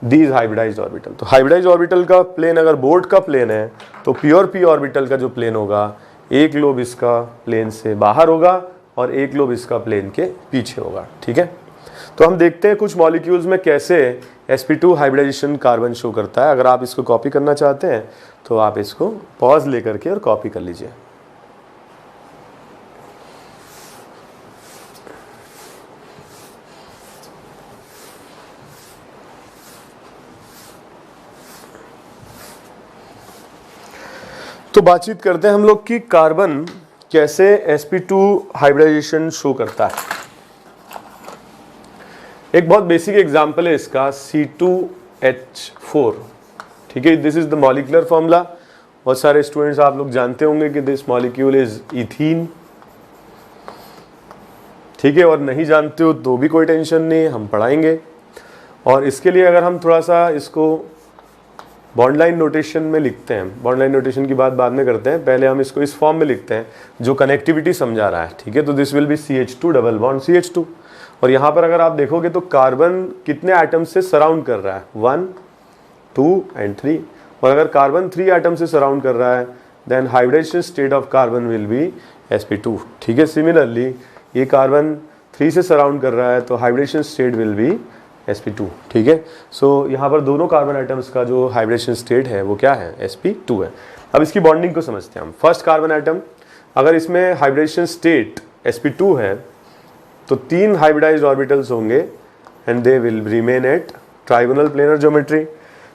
these hybridized orbital. तो hybridized orbital का प्लेन अगर बोर्ड का प्लेन है तो pure p orbital का जो प्लेन होगा, एक लोब इसका प्लेन से बाहर होगा और एक लोब इसका प्लेन के पीछे होगा, ठीक है. तो हम देखते हैं कुछ मॉलिक्यूल्स में कैसे sp2 हाइब्रिडाइजेशन कार्बन शो करता है. अगर आप इसको कॉपी करना चाहते हैं तो आप इसको पॉज लेकर के और कॉपी कर लीजिए. तो बातचीत करते हैं हम लोग कि कार्बन कैसे sp2 हाइब्रिडाइजेशन शो करता है. एक बहुत बेसिक एग्जांपल है इसका, C2H4, ठीक है. This is the molecular formula. बहुत सारे स्टूडेंट्स आप लोग जानते होंगे कि दिस मॉलिक्यूल इज इथीन, ठीक है, और नहीं जानते हो तो भी कोई टेंशन नहीं, हम पढ़ाएंगे. और इसके लिए अगर हम थोड़ा सा इसको बॉन्ड लाइन नोटेशन में लिखते हैं, बॉन्ड लाइन नोटेशन की बात बाद में करते हैं, पहले हम इसको इस फॉर्म में लिखते हैं जो कनेक्टिविटी समझा रहा है, ठीक है. तो this will be CH2 double bond CH2. और यहाँ पर अगर आप देखोगे तो कार्बन कितने एटम से सराउंड कर रहा है? 1, 2 एंड 3. और अगर कार्बन 3 एटम से सराउंड कर रहा है then hybridization state of carbon will be sp2, ठीक है. सिमिलरली ये कार्बन 3 से सराउंड कर रहा है तो hybridisation state will be sp2, ठीक है. सो यहाँ पर दोनों कार्बन एटम्स का जो हाइब्रिडेशन स्टेट है वो क्या है? sp2 है. अब इसकी बॉन्डिंग को समझते हैं हम. फर्स्ट कार्बन एटम, अगर इसमें हाइब्रिडेशन स्टेट sp2 है तो 3 हाइब्रिडाइज्ड ऑर्बिटल्स होंगे and they will remain eight trigonal planar geometry.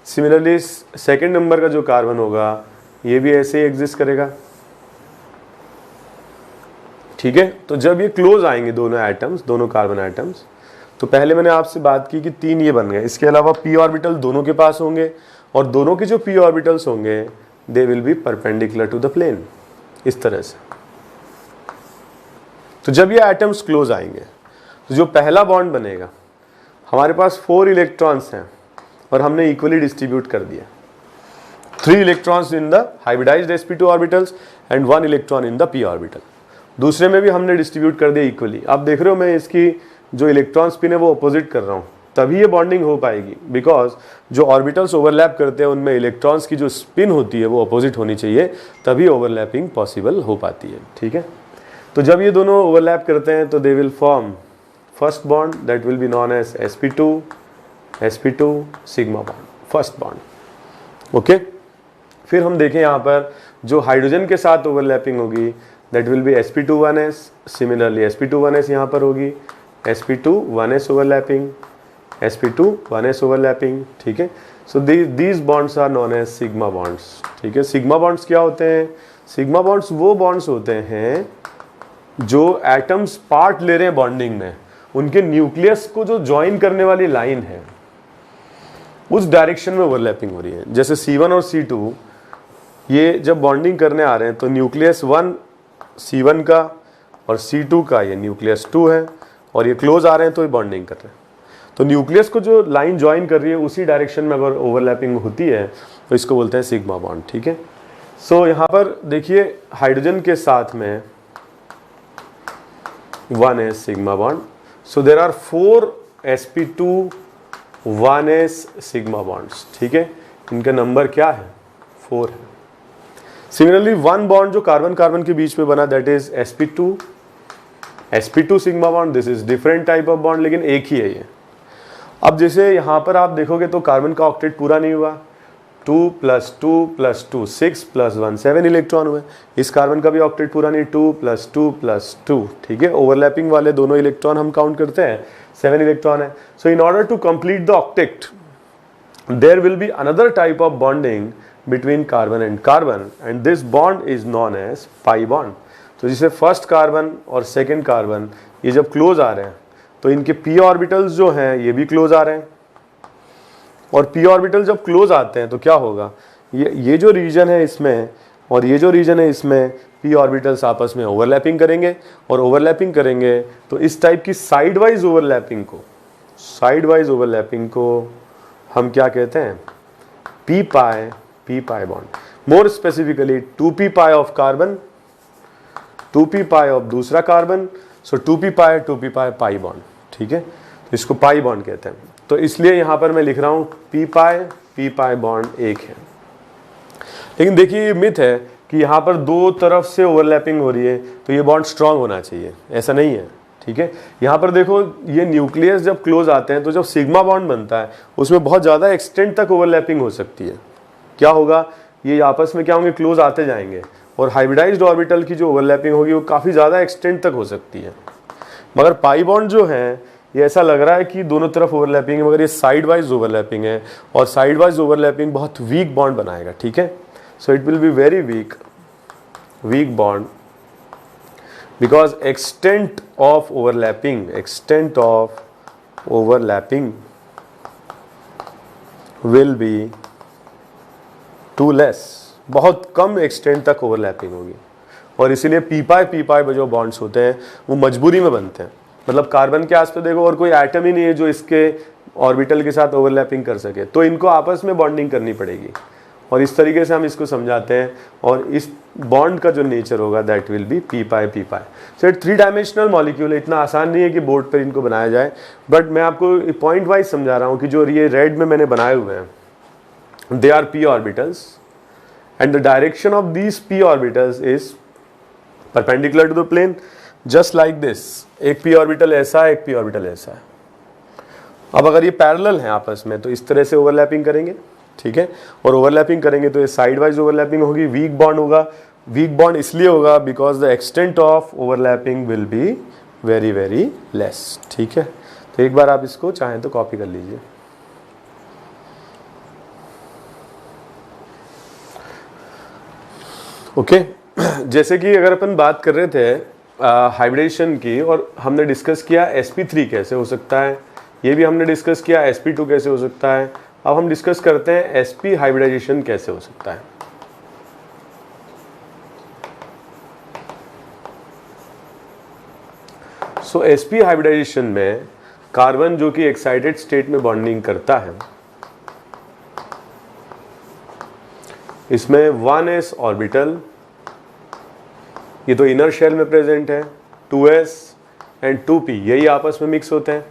Similarly second number का जो कार्बन होगा ये भी ऐसे ही एग्जिस्ट करेगा, ठीक है. तो जब ये क्लोज आएंगे दोनों एटम्स, दोनों कार्बन एटम्स, तो पहले मैंने आपसे बात की कि 3 ये बन गए. इसके अलावा p ऑर्बिटल दोनों के पास होंगे और दोनों के जो p ऑर्बिटल्स होंगे they will be perpendicular to the plane, इस तरह से. तो जब ये एटम्स क्लोज आएंगे तो जो पहला बॉन्ड बनेगा, हमारे पास 4 इलेक्ट्रॉन्स हैं और हमने इक्वली डिस्ट्रीब्यूट कर दिया. 3 electrons in the hybridized sp2 orbitals and 1 electron in the p orbital. दूसरे में भी हमने डिस्ट्रीब्यूट कर दिया इक्वली. आप देख रहे हो मैं इसकी जो इलेक्ट्रॉन स्पिन है वो अपोजिट कर रहा हूँ, तभी ये बॉन्डिंग हो पाएगी. बिकॉज जो ऑर्बिटल्स ओवरलैप करते हैं उनमें इलेक्ट्रॉन्स की जो स्पिन होती है वो अपोजिट होनी चाहिए, तभी ओवरलैपिंग पॉसिबल हो पाती है, ठीक है. तो जब ये दोनों ओवरलैप करते हैं तो they will form first bond that will be known as sp2 sigma bond, first bond, okay. फिर हम देखें यहाँ पर जो हाइड्रोजन के साथ ओवरलैपिंग होगी that will be sp2 1s. Similarly sp2 1s यहाँ पर होगी, sp2 1s overlapping, sp2 1s overlapping, ठीक है. So these bonds are known as sigma bonds, ठीक है. सिग्मा बॉन्ड्स क्या होते हैं? सिग्मा बॉन्ड्स वो बॉन्ड्स होते हैं जो एटम्स पार्ट ले रहे हैं बॉन्डिंग में, उनके न्यूक्लियस को जो ज्वाइन करने वाली लाइन है उस डायरेक्शन में ओवरलैपिंग हो रही है। जैसे C1 और C2 ये जब बॉन्डिंग करने आ रहे हैं तो न्यूक्लियस 1 C1 का और C2 का ये न्यूक्लियस 2 है, और ये क्लोज आ रहे हैं तो ये बॉन्डिंग कर रहे हैं। तो न्यूक्लियस को जो लाइन ज्वाइन कर रही है उसी डायरेक्शन में अगर ओवरलैपिंग होती है तो इसको बोलते हैं सिग्मा बॉन्ड। ठीक है, सो यहाँ पर देखिए हाइड्रोजन के साथ में 1s sigma bond, so there are 4 sp2 1s sigma bonds. ठीक है, इनका नंबर क्या है? 4 है। सिमिलरली वन बॉन्ड जो कार्बन कार्बन के बीच में बना that is sp2 sigma bond, this is different type of bond, लेकिन एक ही है ये। अब जैसे यहाँ पर आप देखोगे तो कार्बन का ऑक्टेट पूरा नहीं हुआ, 2 + 2 + 2 6 + 1 7 इलेक्ट्रॉन हुए। इस कार्बन का भी ऑक्टेट पूरा नहीं, 2 + 2 + 2। ठीक है, ओवरलैपिंग वाले दोनों इलेक्ट्रॉन हम काउंट करते हैं, 7 इलेक्ट्रॉन है। So in order to complete the octet there will be another type of bonding between carbon and this bond is known as pi bond. तो जिसे फर्स्ट कार्बन और सेकेंड कार्बन ये जब close आ रहे हैं तो इनके p ऑर्बिटल्स जो हैं ये भी क्लोज आ रहे हैं, और p ऑर्बिटल जब क्लोज आते हैं तो क्या होगा, ये जो रीजन है इसमें और ये जो रीजन है इसमें p ऑर्बिटल्स आपस में ओवरलैपिंग करेंगे, और ओवरलैपिंग करेंगे तो इस टाइप की साइड वाइज ओवरलैपिंग को हम क्या कहते हैं? p pi bond. More specifically 2p pi of carbon, 2p pi of दूसरा कार्बन, सो 2p पाई बॉन्ड। ठीक है, तो इसको पाई बॉन्ड कहते हैं। तो इसलिए यहां पर मैं लिख रहा हूं p पाई बॉन्ड एक है। लेकिन देखिए ये मिथ है कि यहां पर दो तरफ से ओवरलैपिंग हो रही है तो ये बॉन्ड स्ट्रांग होना चाहिए, ऐसा नहीं है। ठीक है, यहां पर देखो ये न्यूक्लियस जब क्लोज आते हैं तो जब सिग्मा बॉन्ड बनता है उसमें बहुत ज़्यादा एक्सटेंट तक ओवरलैपिंग हो सकती है। क्या होगा, ये आपस में क्या होंगे, क्लोज आते जाएंगे, और हाइब्रिडाइज्ड ऑर्बिटल की जो ओवरलैपिंग होगी वो काफ़ी ज़्यादा एक्सटेंट तक हो सकती है। मगर पाई बॉन्ड जो है ये ऐसा लग रहा है कि दोनों तरफ ओवरलैपिंग है, मगर ये साइड वाइज ओवरलैपिंग है, और साइड वाइज ओवरलैपिंग बहुत वीक बॉन्ड बनाएगा। ठीक है, so it will be very weak bond because extent of overlapping will be too less, बहुत कम एक्सटेंट तक ओवरलैपिंग होगी, और इसीलिए पी पाई जो बॉन्ड्स होते हैं वो मजबूरी में बनते हैं। मतलब कार्बन के आसपास देखो और कोई एटम ही नहीं है जो इसके ऑर्बिटल के साथ ओवरलैपिंग कर सके, तो इनको आपस में बॉन्डिंग करनी पड़ेगी, और इस तरीके से हम इसको समझाते हैं। और इस बॉन्ड का जो नेचर होगा that will B P pi. So it 3 dimensional molecule है, इतना आसान नहीं है कि बोर्ड पर इनको बनाया जाए, बट मैं आपको पॉइंट वाइज समझा रहा हूँ कि जो ये रेड में मैंने बनाए हुए हैं they are p orbitals, and the direction of these p orbitals is perpendicular to the plane, just like this। एक p ऑर्बिटल ऐसा है, एक p ऑर्बिटल ऐसा है। अब अगर ये पैरेलल हैं आपस में तो इस तरह से ओवरलैपिंग करेंगे। ठीक है, और ओवरलैपिंग करेंगे तो ये साइड वाइज ओवरलैपिंग होगी, वीक बॉन्ड होगा। वीक बॉन्ड इसलिए होगा because the extent of overlapping will be very less. ठीक है, तो एक बार आप इसको चाहें तो कॉपी कर लीजिए। ओके जैसे कि अगर अपन बात कर रहे थे हाइब्रिडेशन की, और हमने डिस्कस किया sp3 कैसे हो सकता है, ये भी हमने डिस्कस किया sp2 कैसे हो सकता है। अब हम डिस्कस करते हैं sp हाइब्रिडाइजेशन कैसे हो सकता है। सो sp हाइब्रिडाइजेशन में कार्बन जो कि एक्साइटेड स्टेट में बॉन्डिंग करता है, इसमें 1s ऑर्बिटल, ये तो इनर शेल में प्रेजेंट है, 2s एंड 2p यही आपस में मिक्स होते हैं।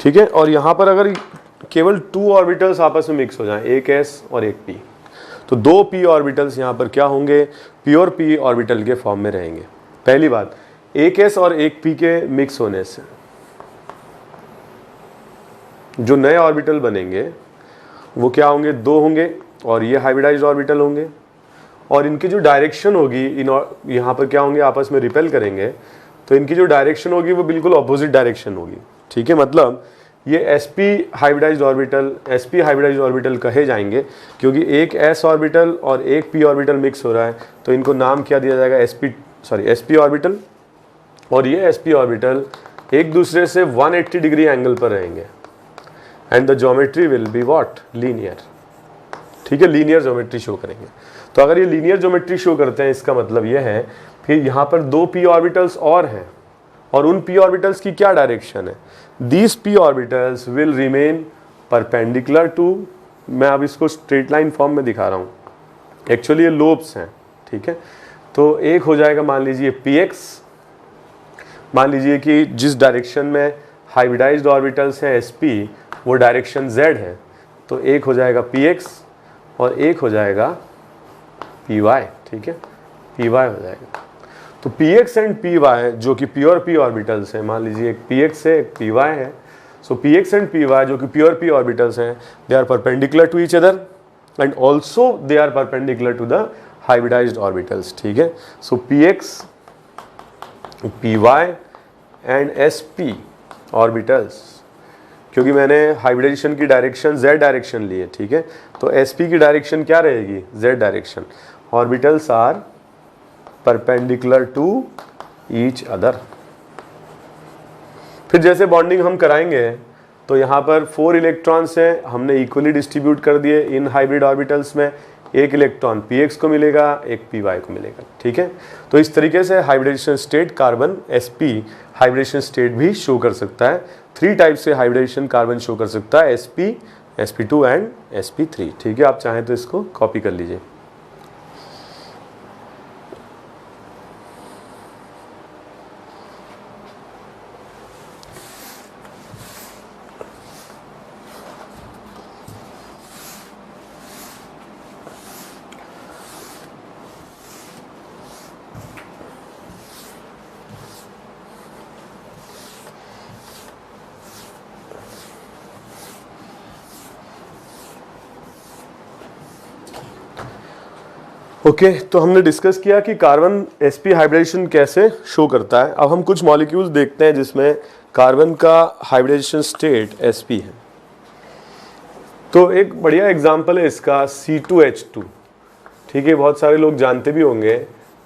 ठीक है, और यहां पर अगर केवल 2 ऑर्बिटल्स आपस में मिक्स हो जाएं, एक s और एक p, तो 2 p ऑर्बिटल्स यहां पर क्या होंगे, प्योर p ऑर्बिटल के फॉर्म में रहेंगे। पहली बात, एक s और एक p के मिक्स होने से जो नए ऑर्बिटल बनेंगे वो क्या होंगे, 2 होंगे, और ये हाइब्रिडाइज्ड ऑर्बिटल होंगे, और इनकी जो डायरेक्शन होगी यहाँ पर क्या होंगे, आपस में रिपेल करेंगे, तो इनकी जो डायरेक्शन होगी वो बिल्कुल ऑपोजिट डायरेक्शन होगी। ठीक है, मतलब ये sp हाइब्रिडाइज्ड ऑर्बिटल कहे जाएंगे क्योंकि एक s ऑर्बिटल और एक p ऑर्बिटल मिक्स हो रहा है, तो इनको नाम क्या दिया जाएगा, sp ऑर्बिटल। और ये sp ऑर्बिटल एक दूसरे से 180 डिग्री एंगल पर रहेंगे and the geometry will be what, linear. ठीक है, लीनियर ज्योमेट्री शो करेंगे। तो अगर ये लीनियर ज्योमेट्री शो करते हैं, इसका मतलब ये है कि यहाँ पर 2 p ऑर्बिटल्स और हैं, और उन p ऑर्बिटल्स की क्या डायरेक्शन है, these p orbitals will remain perpendicular to, मैं अब इसको स्ट्रेट लाइन फॉर्म में दिखा रहा हूँ, एक्चुअली ये लोब्स हैं। ठीक है, तो एक हो जाएगा मान लीजिए px, मान लीजिए कि जिस डायरेक्शन में हाइब्रिडाइज्ड ऑर्बिटल्स हैं sp वो डायरेक्शन z है, तो एक हो जाएगा px और एक हो जाएगा py। ठीक है, py हो जाएगा। तो px एंड py जो कि प्योर p ऑर्बिटल्स हैं, मान लीजिए एक px है एक py है, सो px एंड py जो कि प्योर p ऑर्बिटल्स हैं, they are perpendicular to each other and also they are perpendicular to the hybridized orbitals. ठीक है, so px py and sp orbitals, क्योंकि मैंने हाइब्रिडाइजेशन की डायरेक्शन z डायरेक्शन ली है। ठीक है, तो sp की डायरेक्शन क्या रहेगी, z direction. Orbitals are perpendicular to each other. फिर जैसे बॉन्डिंग हम कराएंगे तो यहाँ पर 4 इलेक्ट्रॉन्स हैं, हमने इक्वली डिस्ट्रीब्यूट कर दिए इन हाइब्रिड ऑर्बिटल्स में, एक इलेक्ट्रॉन px को मिलेगा, एक py को मिलेगा। ठीक है, तो इस तरीके से hybridization state carbon sp hybridization state भी शो कर सकता है। 3 टाइप से हाइब्रिडेशन कार्बन शो कर सकता है, sp, sp2 एंड sp3। ठीक है, आप चाहें तो इसको कॉपी कर लीजिए। ओके, तो हमने डिस्कस किया कि कार्बन sp हाइब्रिडेशन कैसे शो करता है। अब हम कुछ मॉलिक्यूल्स देखते हैं जिसमें कार्बन का हाइब्रिडेशन स्टेट sp है। तो एक बढ़िया एग्जांपल है इसका C2H2। ठीक है, बहुत सारे लोग जानते भी होंगे,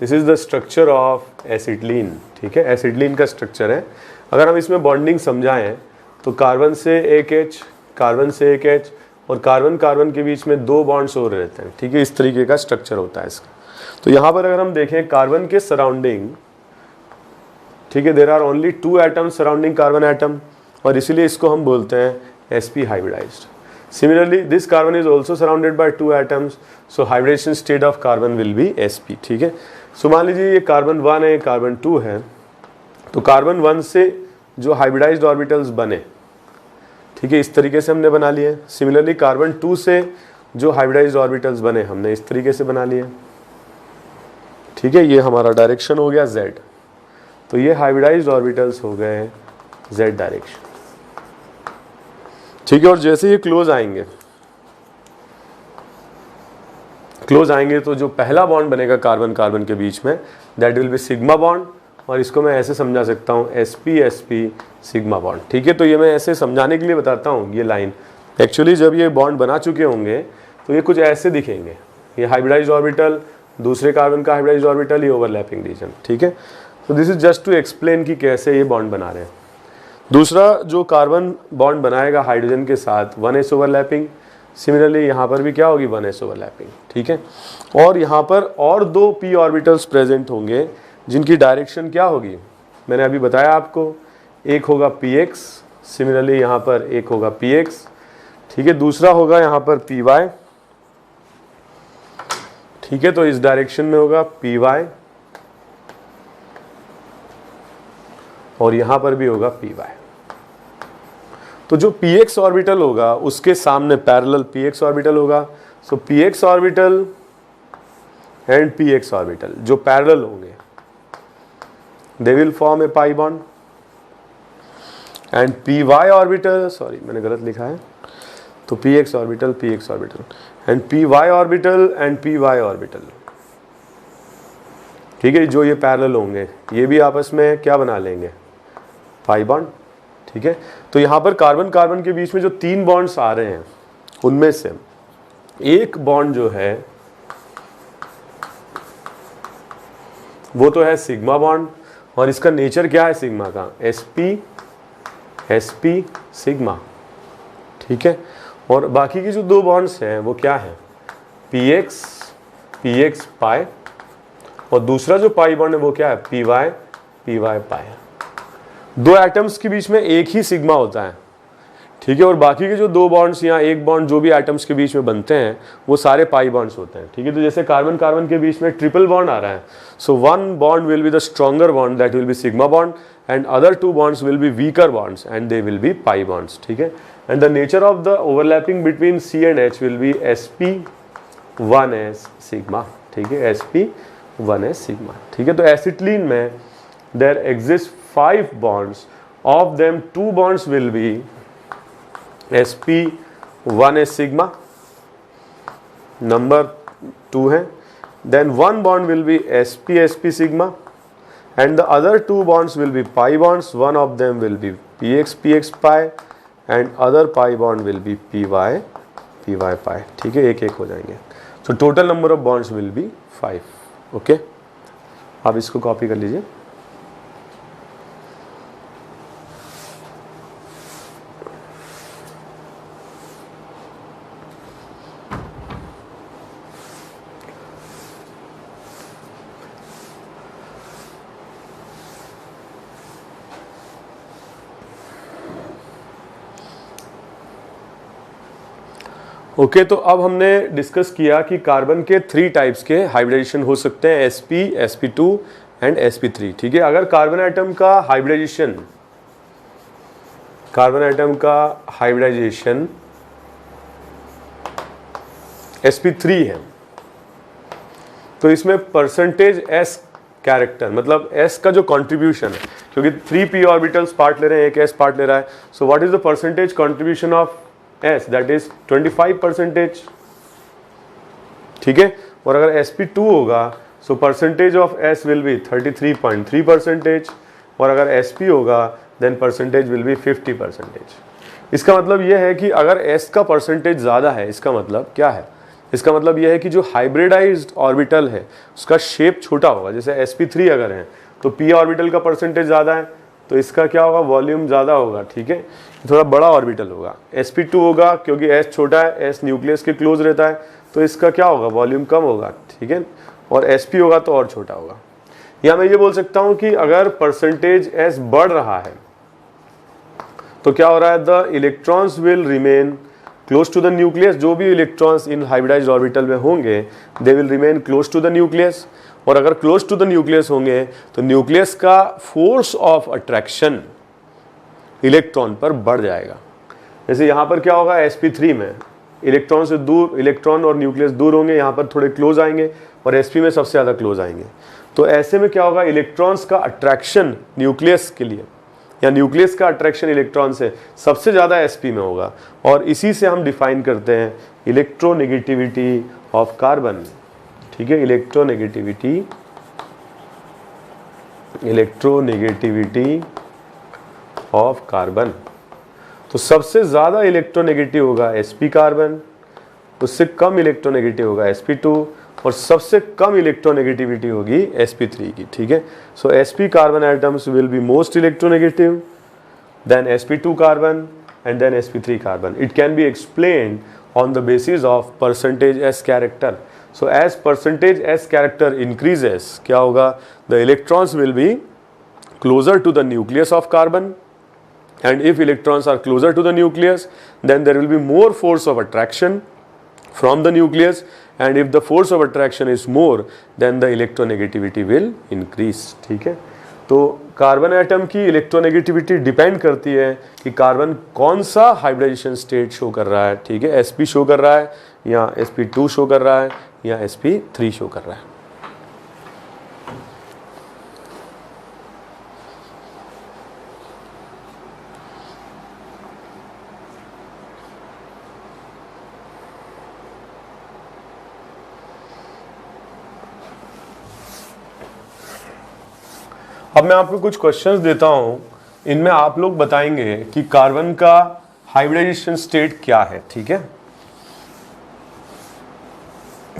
this is the structure of acetylene. ठीक है, एसिटिलीन का स्ट्रक्चर है। अगर हम इसमें बॉन्डिंग समझाएं तो कार्बन से एक H, कार्बन से एक H और कार्बन कार्बन के बीच में 2 बॉन्ड्स और रहते हैं। ठीक है, इस तरीके का स्ट्रक्चर होता है इसका। तो यहाँ पर अगर हम देखें कार्बन के सराउंडिंग, ठीक है, there are only 2 atoms surrounding carbon atom, और इसीलिए इसको हम बोलते हैं sp hybridized. Similarly this carbon is also surrounded by 2 atoms, so hybridization state of carbon will be sp। ठीक है, सो मान लीजिए ये कार्बन 1 है, कार्बन 2 है, तो कार्बन 1 से जो हाइब्रिडाइज्ड ऑर्बिटल्स बने, ठीक है, इस तरीके से हमने बना लिए। सिमिलरली कार्बन 2 से जो हाइब्रिडाइज्ड ऑर्बिटल्स बने हमने इस तरीके से बना लिए। ठीक है, ये हमारा डायरेक्शन हो गया z, तो ये हाइब्रिडाइज्ड ऑर्बिटल्स हो गए z डायरेक्शन। ठीक है, और जैसे ये क्लोज आएंगे तो जो पहला बॉन्ड बनेगा कार्बन कार्बन के बीच में, that will B sigma bond, और इसको मैं ऐसे समझा सकता हूँ sp sp सिग्मा बॉन्ड। ठीक है, तो ये मैं ऐसे समझाने के लिए बताता हूँ। ये लाइन एक्चुअली जब ये बॉन्ड बना चुके होंगे तो ये कुछ ऐसे दिखेंगे, ये हाइब्रिडाइज्ड ऑर्बिटल, दूसरे कार्बन का हाइब्रिडाइज्ड ऑर्बिटल, ये ओवरलैपिंग रीजन। ठीक है, तो this is just to explain कि कैसे ये बॉन्ड बना रहे हैं। दूसरा जो कार्बन बॉन्ड बनाएगा हाइड्रोजन के साथ 1s ओवरलैपिंग, सिमिलरली यहाँ पर भी क्या होगी 1s ओवरलैपिंग। ठीक है, और यहाँ पर और 2 p ऑर्बिटल्स प्रेजेंट होंगे जिनकी डायरेक्शन क्या होगी, मैंने अभी बताया आपको, एक होगा px, सिमिलरली यहाँ पर एक होगा px। ठीक है, दूसरा होगा यहाँ पर py। ठीक है, तो इस डायरेक्शन में होगा py और यहाँ पर भी होगा py। तो जो px ऑर्बिटल होगा उसके सामने पैरेलल px ऑर्बिटल होगा, सो px orbital and px orbital जो पैरेलल होंगे, they will form a pi bond, and py orbital, sorry मैंने गलत लिखा है, तो px orbital and py orbital and py orbital. ठीक है, जो ये पैरेलल होंगे ये भी आपस में क्या बना लेंगे, पाई बॉन्ड। ठीक है। तो यहाँ पर कार्बन कार्बन के बीच में जो 3 बॉन्ड्स आ रहे हैं उनमें से एक बॉन्ड जो है वो तो है सिग्मा बॉन्ड, और इसका नेचर क्या है सिग्मा का, sp सिग्मा, ठीक है। और बाकी की जो 2 बॉन्ड्स हैं वो क्या है, px पाई, और दूसरा जो पाई बॉन्ड है वो क्या है, py पाई। 2 एटम्स के बीच में एक ही सिग्मा होता है, ठीक है। और बाकी के जो 2 बॉन्ड्स या एक बॉन्ड जो भी एटम्स के बीच में बनते हैं वो सारे पाई बॉन्ड्स होते हैं, ठीक है। तो जैसे कार्बन कार्बन के बीच में ट्रिपल बॉन्ड आ रहा है, सो 1 bond will be the stronger bond, that will B sigma bond, and other 2 bonds will B weaker bonds and they will B pi bonds, ठीक है। And the nature of the overlapping between C and H will be sp1s sigma, ठीक है, sp1s sigma, ठीक है। तो acetylene में there exist 5 bonds, of them 2 bonds will be sp1s sigma, number 2 है, then 1 bond will be sp sigma, and the other 2 bonds will be pi bonds, one of them will be px pi and other pi bond will be py pi, ठीक है, एक हो जाएंगे। so total number of bonds will be 5, okay. आप इसको copy कर लीजिए। Okay तो अब हमने डिस्कस किया कि कार्बन के 3 टाइप्स के हाइब्रिडाइजेशन हो सकते हैं, sp, sp2 एंड sp3, ठीक है। अगर कार्बन एटम का हाइब्रिडाइजेशन sp3 है तो इसमें परसेंटेज s कैरेक्टर, मतलब s का जो कंट्रीब्यूशन है, क्योंकि 3 p ऑर्बिटल्स पार्ट ले रहे हैं, एक s पार्ट ले रहा है, so what is the percentage contribution of s, that is 25%, ठीक है। और अगर sp2 होगा so percentage of s will be 33.3%, और अगर sp होगा देन परसेंटेज विल बी 50%। इसका मतलब यह है कि अगर s का परसेंटेज ज़्यादा है, इसका मतलब क्या है, इसका मतलब यह है कि जो हाइब्रिडाइज्ड ऑर्बिटल है उसका शेप छोटा होगा। जैसे sp3 अगर है तो p ऑर्बिटल का परसेंटेज ज़्यादा है तो इसका क्या होगा, वॉल्यूम ज़्यादा होगा, ठीक है, थोड़ा बड़ा ऑर्बिटल होगा। sp2 होगा क्योंकि s छोटा है, s न्यूक्लियस के क्लोज रहता है तो इसका क्या होगा, वॉल्यूम कम होगा, ठीक है। और sp होगा तो और छोटा होगा। या मैं ये बोल सकता हूँ कि अगर परसेंटेज s बढ़ रहा है तो क्या हो रहा है, the electrons will remain close to the nucleus, जो भी इलेक्ट्रॉन्स इन हाइब्रिडाइज्ड ऑर्बिटल में होंगे they will remain close to the nucleus, और अगर क्लोज टू द न्यूक्लियस होंगे तो न्यूक्लियस का फोर्स ऑफ अट्रैक्शन इलेक्ट्रॉन पर बढ़ जाएगा। जैसे यहाँ पर क्या होगा, sp3 में इलेक्ट्रॉन से दूर, इलेक्ट्रॉन और न्यूक्लियस दूर होंगे, यहाँ पर थोड़े क्लोज आएंगे, और sp में सबसे ज़्यादा क्लोज आएंगे। तो ऐसे में क्या होगा, इलेक्ट्रॉन्स का अट्रैक्शन न्यूक्लियस के लिए या न्यूक्लियस का अट्रैक्शन इलेक्ट्रॉन से सबसे ज़्यादा sp में होगा, और इसी से हम डिफाइन करते हैं इलेक्ट्रोनेगेटिविटी ऑफ कार्बन, ठीक है, इलेक्ट्रोनेगेटिविटी ऑफ कार्बन। तो सबसे ज़्यादा इलेक्ट्रोनेगेटिव होगा sp कार्बन, उससे कम इलेक्ट्रोनेगेटिव होगा sp2, और सबसे कम इलेक्ट्रोनेगेटिविटी होगी sp3 की, ठीक है। सो sp carbon atoms will be most electronegative, then sp2 carbon and then sp3 carbon. It can be explained on the basis of percentage s character. So as percentage s character increases, क्या होगा, the electrons will be closer to the nucleus of carbon, and if electrons are closer to the nucleus then there will be more force of attraction from the nucleus, and if the force of attraction is more then the electronegativity will increase, ठीक है। तो carbon atom की electronegativity depend करती है कि carbon कौन सा hybridisation state show कर रहा है, ठीक है, sp शो कर रहा है या sp2 शो कर रहा है या sp3 शो कर रहा है। अब मैं आपको कुछ क्वेश्चंस देता हूं इनमें आप लोग बताएंगे कि कार्बन का हाइब्रिडाइजेशन स्टेट क्या है, ठीक है।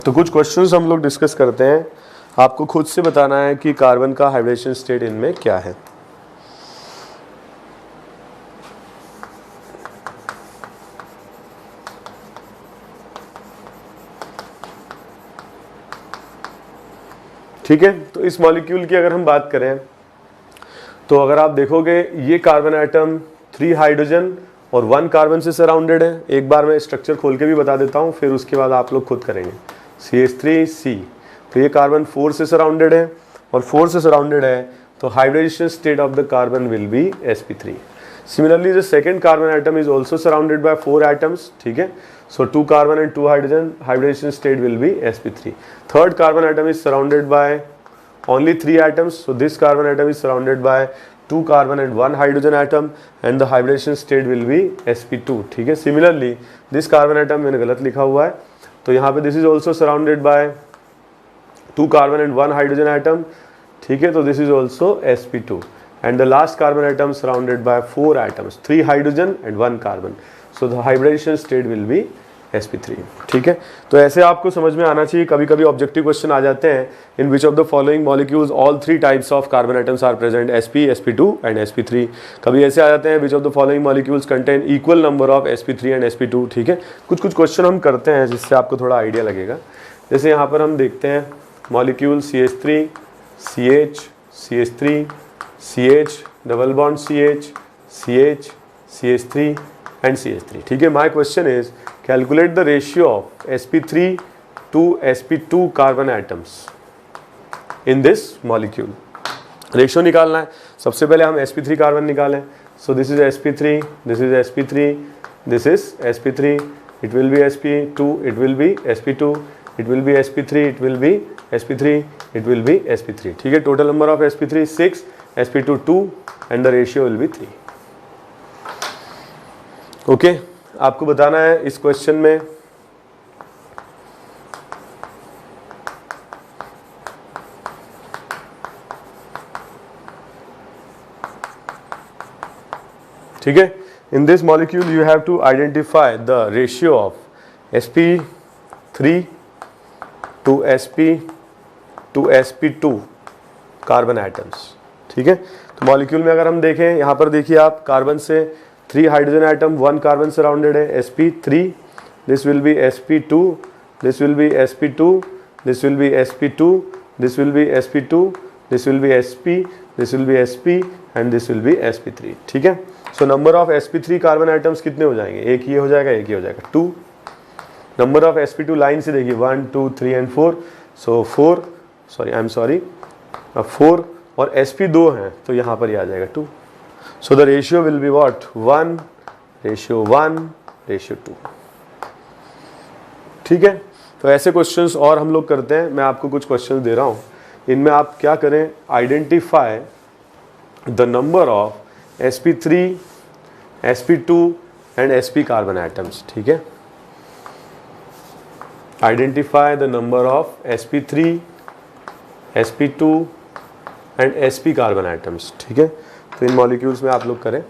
तो कुछ क्वेश्चंस हम लोग डिस्कस करते हैं, आपको खुद से बताना है कि कार्बन का हाइब्रिडाइजेशन स्टेट इनमें क्या है। ठीक है, तो इस मॉलिक्यूल की अगर हम बात करें तो अगर आप देखोगे ये कार्बन एटम 3 हाइड्रोजन और 1 कार्बन से सराउंडेड है। एक बार मैं स्ट्रक्चर खोल के भी बता देता हूँ, फिर उसके बाद आप लोग खुद करेंगे। CH3C, तो ये कार्बन 4 से सराउंडेड है और 4 से सराउंडेड है, तो hybridization state of the carbon will be sp3। Similarly the second carbon atom is also surrounded by 4 atoms, ठीक है। So 2 carbon and 2 hydrogen, hybridization state will be sp3. Third carbon atom is surrounded by only 3 atoms. So this carbon atom is surrounded by 2 carbon and 1 hydrogen atom and the hybridization state will be sp2, ठीक है। Similarly this carbon atom मैंने गलत लिखा हुआ है, तो यहाँ पे this is also surrounded by 2 carbon and 1 hydrogen atom, ठीक है। तो this is also sp2 and the last carbon atom surrounded by 4 atoms, 3 hydrogen and 1 carbon. So the hybridization state will be sp3, ठीक है। तो ऐसे आपको समझ में आना चाहिए। कभी कभी ऑब्जेक्टिव क्वेश्चन आ जाते हैं, in which of the following molecules all 3 types of carbon atoms are present, sp, sp2 and sp3। कभी ऐसे आ जाते हैं, which of the following molecules contain equal number of sp3 and sp2, ठीक है। कुछ कुछ क्वेश्चन हम करते हैं जिससे आपको थोड़ा आइडिया लगेगा। जैसे यहाँ पर हम देखते हैं molecule CH3, CH, CH3, CH, double bond CH, CH, CH3 and CH3, ठीक है। My question is calculate the ratio of sp3 to sp2 carbon atoms in this molecule। Ratio निकालना है। सबसे पहले हम sp3 कार्बन निकालें। So this is sp3, this is sp3, this is sp3, it will be sp2, it will be sp2, it will be sp3, it will be sp3, it will be sp3, ठीक है। Total number of sp3 6, sp2 2 and the ratio will be 3। Okay, आपको बताना है इस question में ठीक है। In this molecule you have to identify the ratio of sp3 to sp2 carbon atoms, ठीक है। तो मॉलिक्यूल में अगर हम देखें, यहाँ पर देखिए आप, कार्बन से 3 हाइड्रोजन एटम, 1 कार्बन सराउंडेड है, sp3, this will be sp2, this will be sp2, this will be sp2, this will be sp2, this will be sp, this will be sp and this will be sp3, ठीक है। So number of sp3 carbon atoms कितने हो जाएंगे? एक ये हो जाएगा, एक ये हो जाएगा, 2। नंबर ऑफ sp2 लाइन से देखिए 1 2 3 and 4, so 4, sorry I am sorry, 4 और sp 2 हैं, तो यहाँ पर ये आ जाएगा 2। So the ratio will be what? 1, ratio 1, ratio 2, ठीक है। तो ऐसे क्वेश्चंस और हम लोग करते हैं। मैं आपको कुछ क्वेश्चंस दे रहा हूँ, इनमें आप क्या करें, identify the number of sp3, sp2 and sp carbon atoms, ठीक है। Identify the number of sp3, sp2 and sp carbon atoms, ठीक है। तो इन मॉलिक्यूल्स में आप लोग करें।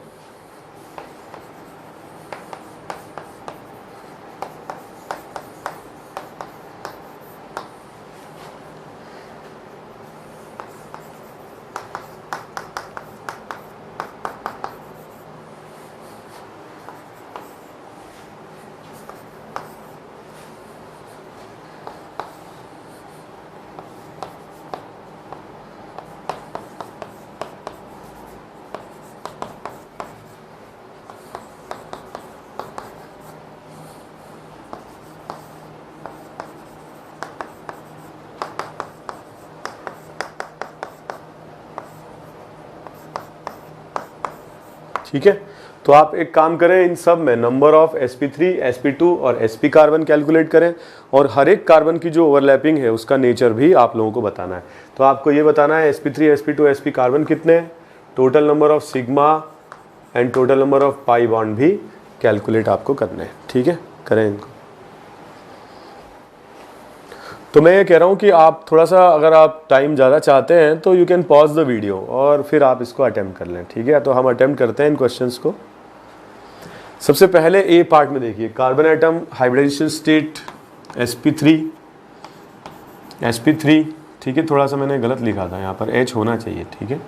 ठीक है। तो आप एक काम करें, इन सब में नंबर ऑफ sp3, sp2 और sp कार्बन कैलकुलेट करें और हर एक कार्बन की जो ओवरलैपिंग है उसका नेचर भी आप लोगों को बताना है। तो आपको ये बताना है sp3, sp2, sp कार्बन कितने हैं, total number of sigma and total number of pi bond भी कैलकुलेट आपको करने हैं, ठीक है। करें इनको। तो मैं ये कह रहा हूँ कि आप थोड़ा सा, अगर आप टाइम ज़्यादा चाहते हैं तो you can pause the video और फिर आप इसको अटेम्प्ट कर लें, ठीक है। तो हम अटेम्प्ट करते हैं इन क्वेश्चंस को। सबसे पहले ए पार्ट में देखिए, carbon atom hybridisation state sp3, ठीक है। थोड़ा सा मैंने गलत लिखा था, यहाँ पर H होना चाहिए, ठीक है।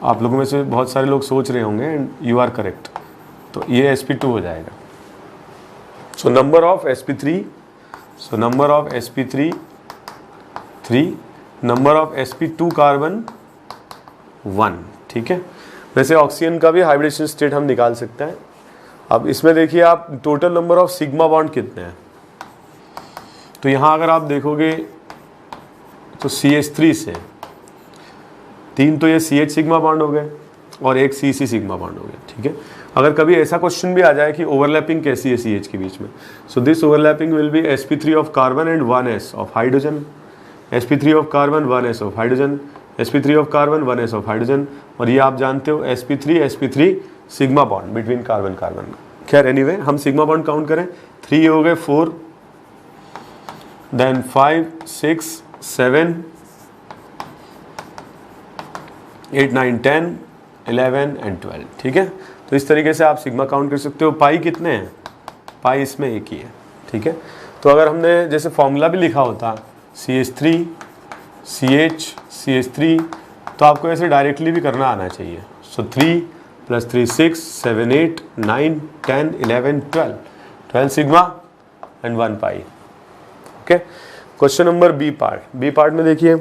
आप लोगों में से बहुत सारे लोग सोच रहे होंगे एंड यू आर करेक्ट, तो ये sp2 हो जाएगा। सो number of sp3, so number of sp3 3, number of sp2 carbon 1, ठीक है। वैसे ऑक्सीजन का भी हाइब्रिडेशन स्टेट हम निकाल सकते हैं। अब इसमें देखिए आप, total number of sigma bond कितने हैं। तो यहाँ अगर आप देखोगे तो CH3 से 3 तो ये CH सिग्मा बॉन्ड हो गए और एक CC सिग्मा बॉन्ड हो गए, ठीक है। अगर कभी ऐसा क्वेश्चन भी आ जाए कि ओवरलैपिंग कैसी है CH के बीच में, so this overlapping will be sp3 of carbon and 1s of hydrogen, sp3 of carbon 1s of hydrogen, sp3 of carbon 1s of hydrogen, और ये आप जानते हो sp3 sigma bond between carbon carbon. खैर anyway, हम sigma bond count करें, 3 हो गए 4, देन 5 6 7 8 9 10 11 एंड 12, ठीक है। तो इस तरीके से आप सिग्मा काउंट कर सकते हो। पाई कितने हैं, पाई इसमें एक ही है, ठीक है। तो अगर हमने जैसे फॉर्मूला भी लिखा होता CH3 CH CH3, तो आपको ऐसे डायरेक्टली भी करना आना चाहिए। सो 3 + 3 6 7 8 9 10 11 12 sigma and 1 pi, okay. Question number B part में देखिए,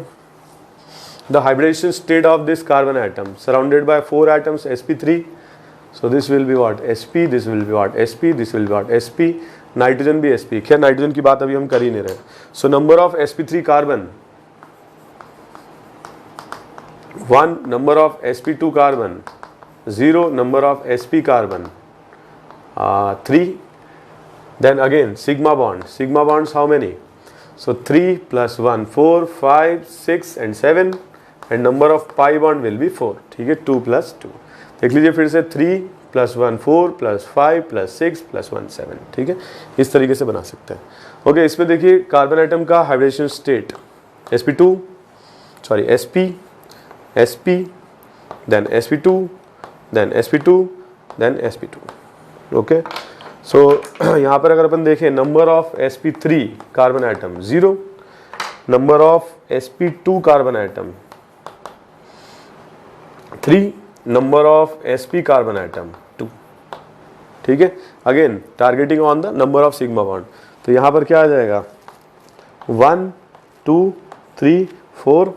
the hybridization state of this carbon atom surrounded by 4 atoms sp3, so this will be what sp, this will be what sp, this will be what sp, nitrogen भी sp। खैर nitrogen की बात अभी हम कर ही नहीं रहे। सो number of sp3 carbon 1, number of sp2 carbon 0, number of sp carbon 3, then again sigma bonds how many, so 3 + 1 4 5 6 and 7, and number of pi bond will be 4, ठीक है। 2 + 2 देख लीजिए फिर से, 3 + 1 4 + 5 + 6 + 1 7, ठीक है। इस तरीके से बना सकते हैं, ओके। इसमें देखिए कार्बन एटम का hybridization state sp, then sp2, then sp2, then sp2, okay. So यहाँ पर अगर अपन देखें, number of sp3 carbon atom 0, number of sp2 carbon atom 3, number of sp carbon atom 2, ठीक है। Again targeting on the number of sigma bond, तो यहाँ पर क्या आ जाएगा 1 2 3 4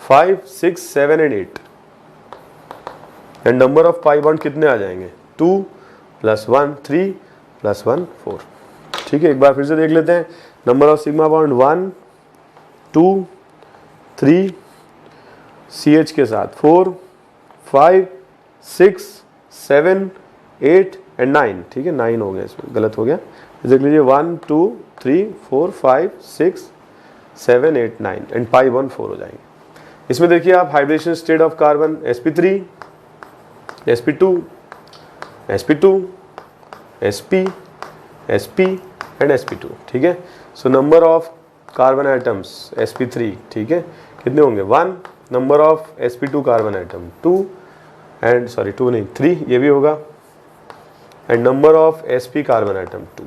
5 6 7 and 8, and number of pi bond कितने आ जाएंगे 2 + 1 3 + 1 4, ठीक है। एक बार फिर से देख लेते हैं, number of sigma bond 1 2 3, CH के साथ 4 5 6 7 8 and 9, ठीक है। 9 हो गया, इसमें गलत हो गया, देख लीजिए 1 2 3 4 5 6 7 8 9 एंड पाई बॉन्ड 4 हो जाएंगे। इसमें देखिए आप, hybridization state of carbon sp3 sp2 sp2 sp sp and sp2, ठीक है। So number of carbon atoms sp3, ठीक है, कितने होंगे 1, number of sp2 carbon atom 2, and sorry 2 नहीं 3, ये भी होगा, and number of sp carbon atom 2,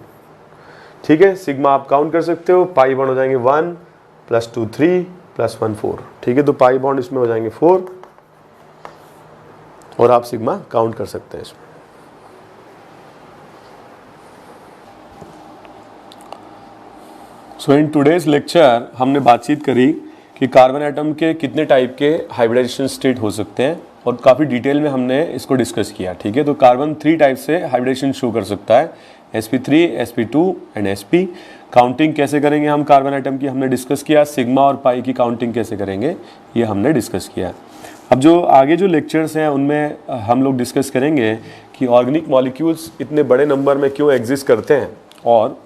ठीक है। सिग्मा आप काउंट कर सकते हो, पाई बॉन्ड हो जाएंगे 1 + 2 3 + 1 4, ठीक है। तो पाई बॉन्ड इसमें हो जाएंगे 4, और आप सिग्मा काउंट कर सकते हैं इसमें। सो इन टुडेज लेक्चर हमने बातचीत करी कि कार्बन एटम के कितने टाइप के हाइब्रिडाइजेशन स्टेट हो सकते हैं, और काफ़ी डिटेल में हमने इसको डिस्कस किया, ठीक है। तो कार्बन 3 टाइप से हाइब्रिडेशन शो कर सकता है, sp3 sp2 and sp। Counting कैसे करेंगे हम कार्बन एटम की, हमने डिस्कस किया। सिग्मा और पाई की काउंटिंग कैसे करेंगे, ये हमने डिस्कस किया। अब जो आगे जो लेक्चर्स हैं उनमें हम लोग डिस्कस करेंगे कि ऑर्गेनिक मॉलिक्यूल्स इतने बड़े नंबर में क्यों एग्जिस्ट करते हैं, और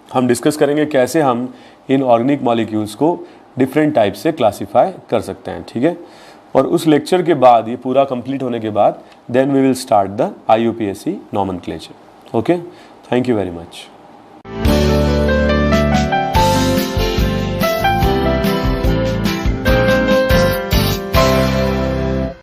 हम डिस्कस करेंगे कैसे हम इन ऑर्गेनिक मॉलिक्यूल्स को डिफरेंट टाइप से क्लासीफाई कर सकते हैं, ठीक है। और उस लेक्चर के बाद, ये पूरा कंप्लीट होने के बाद, then we will start the IUPAC nomenclature, okay. Thank you very much.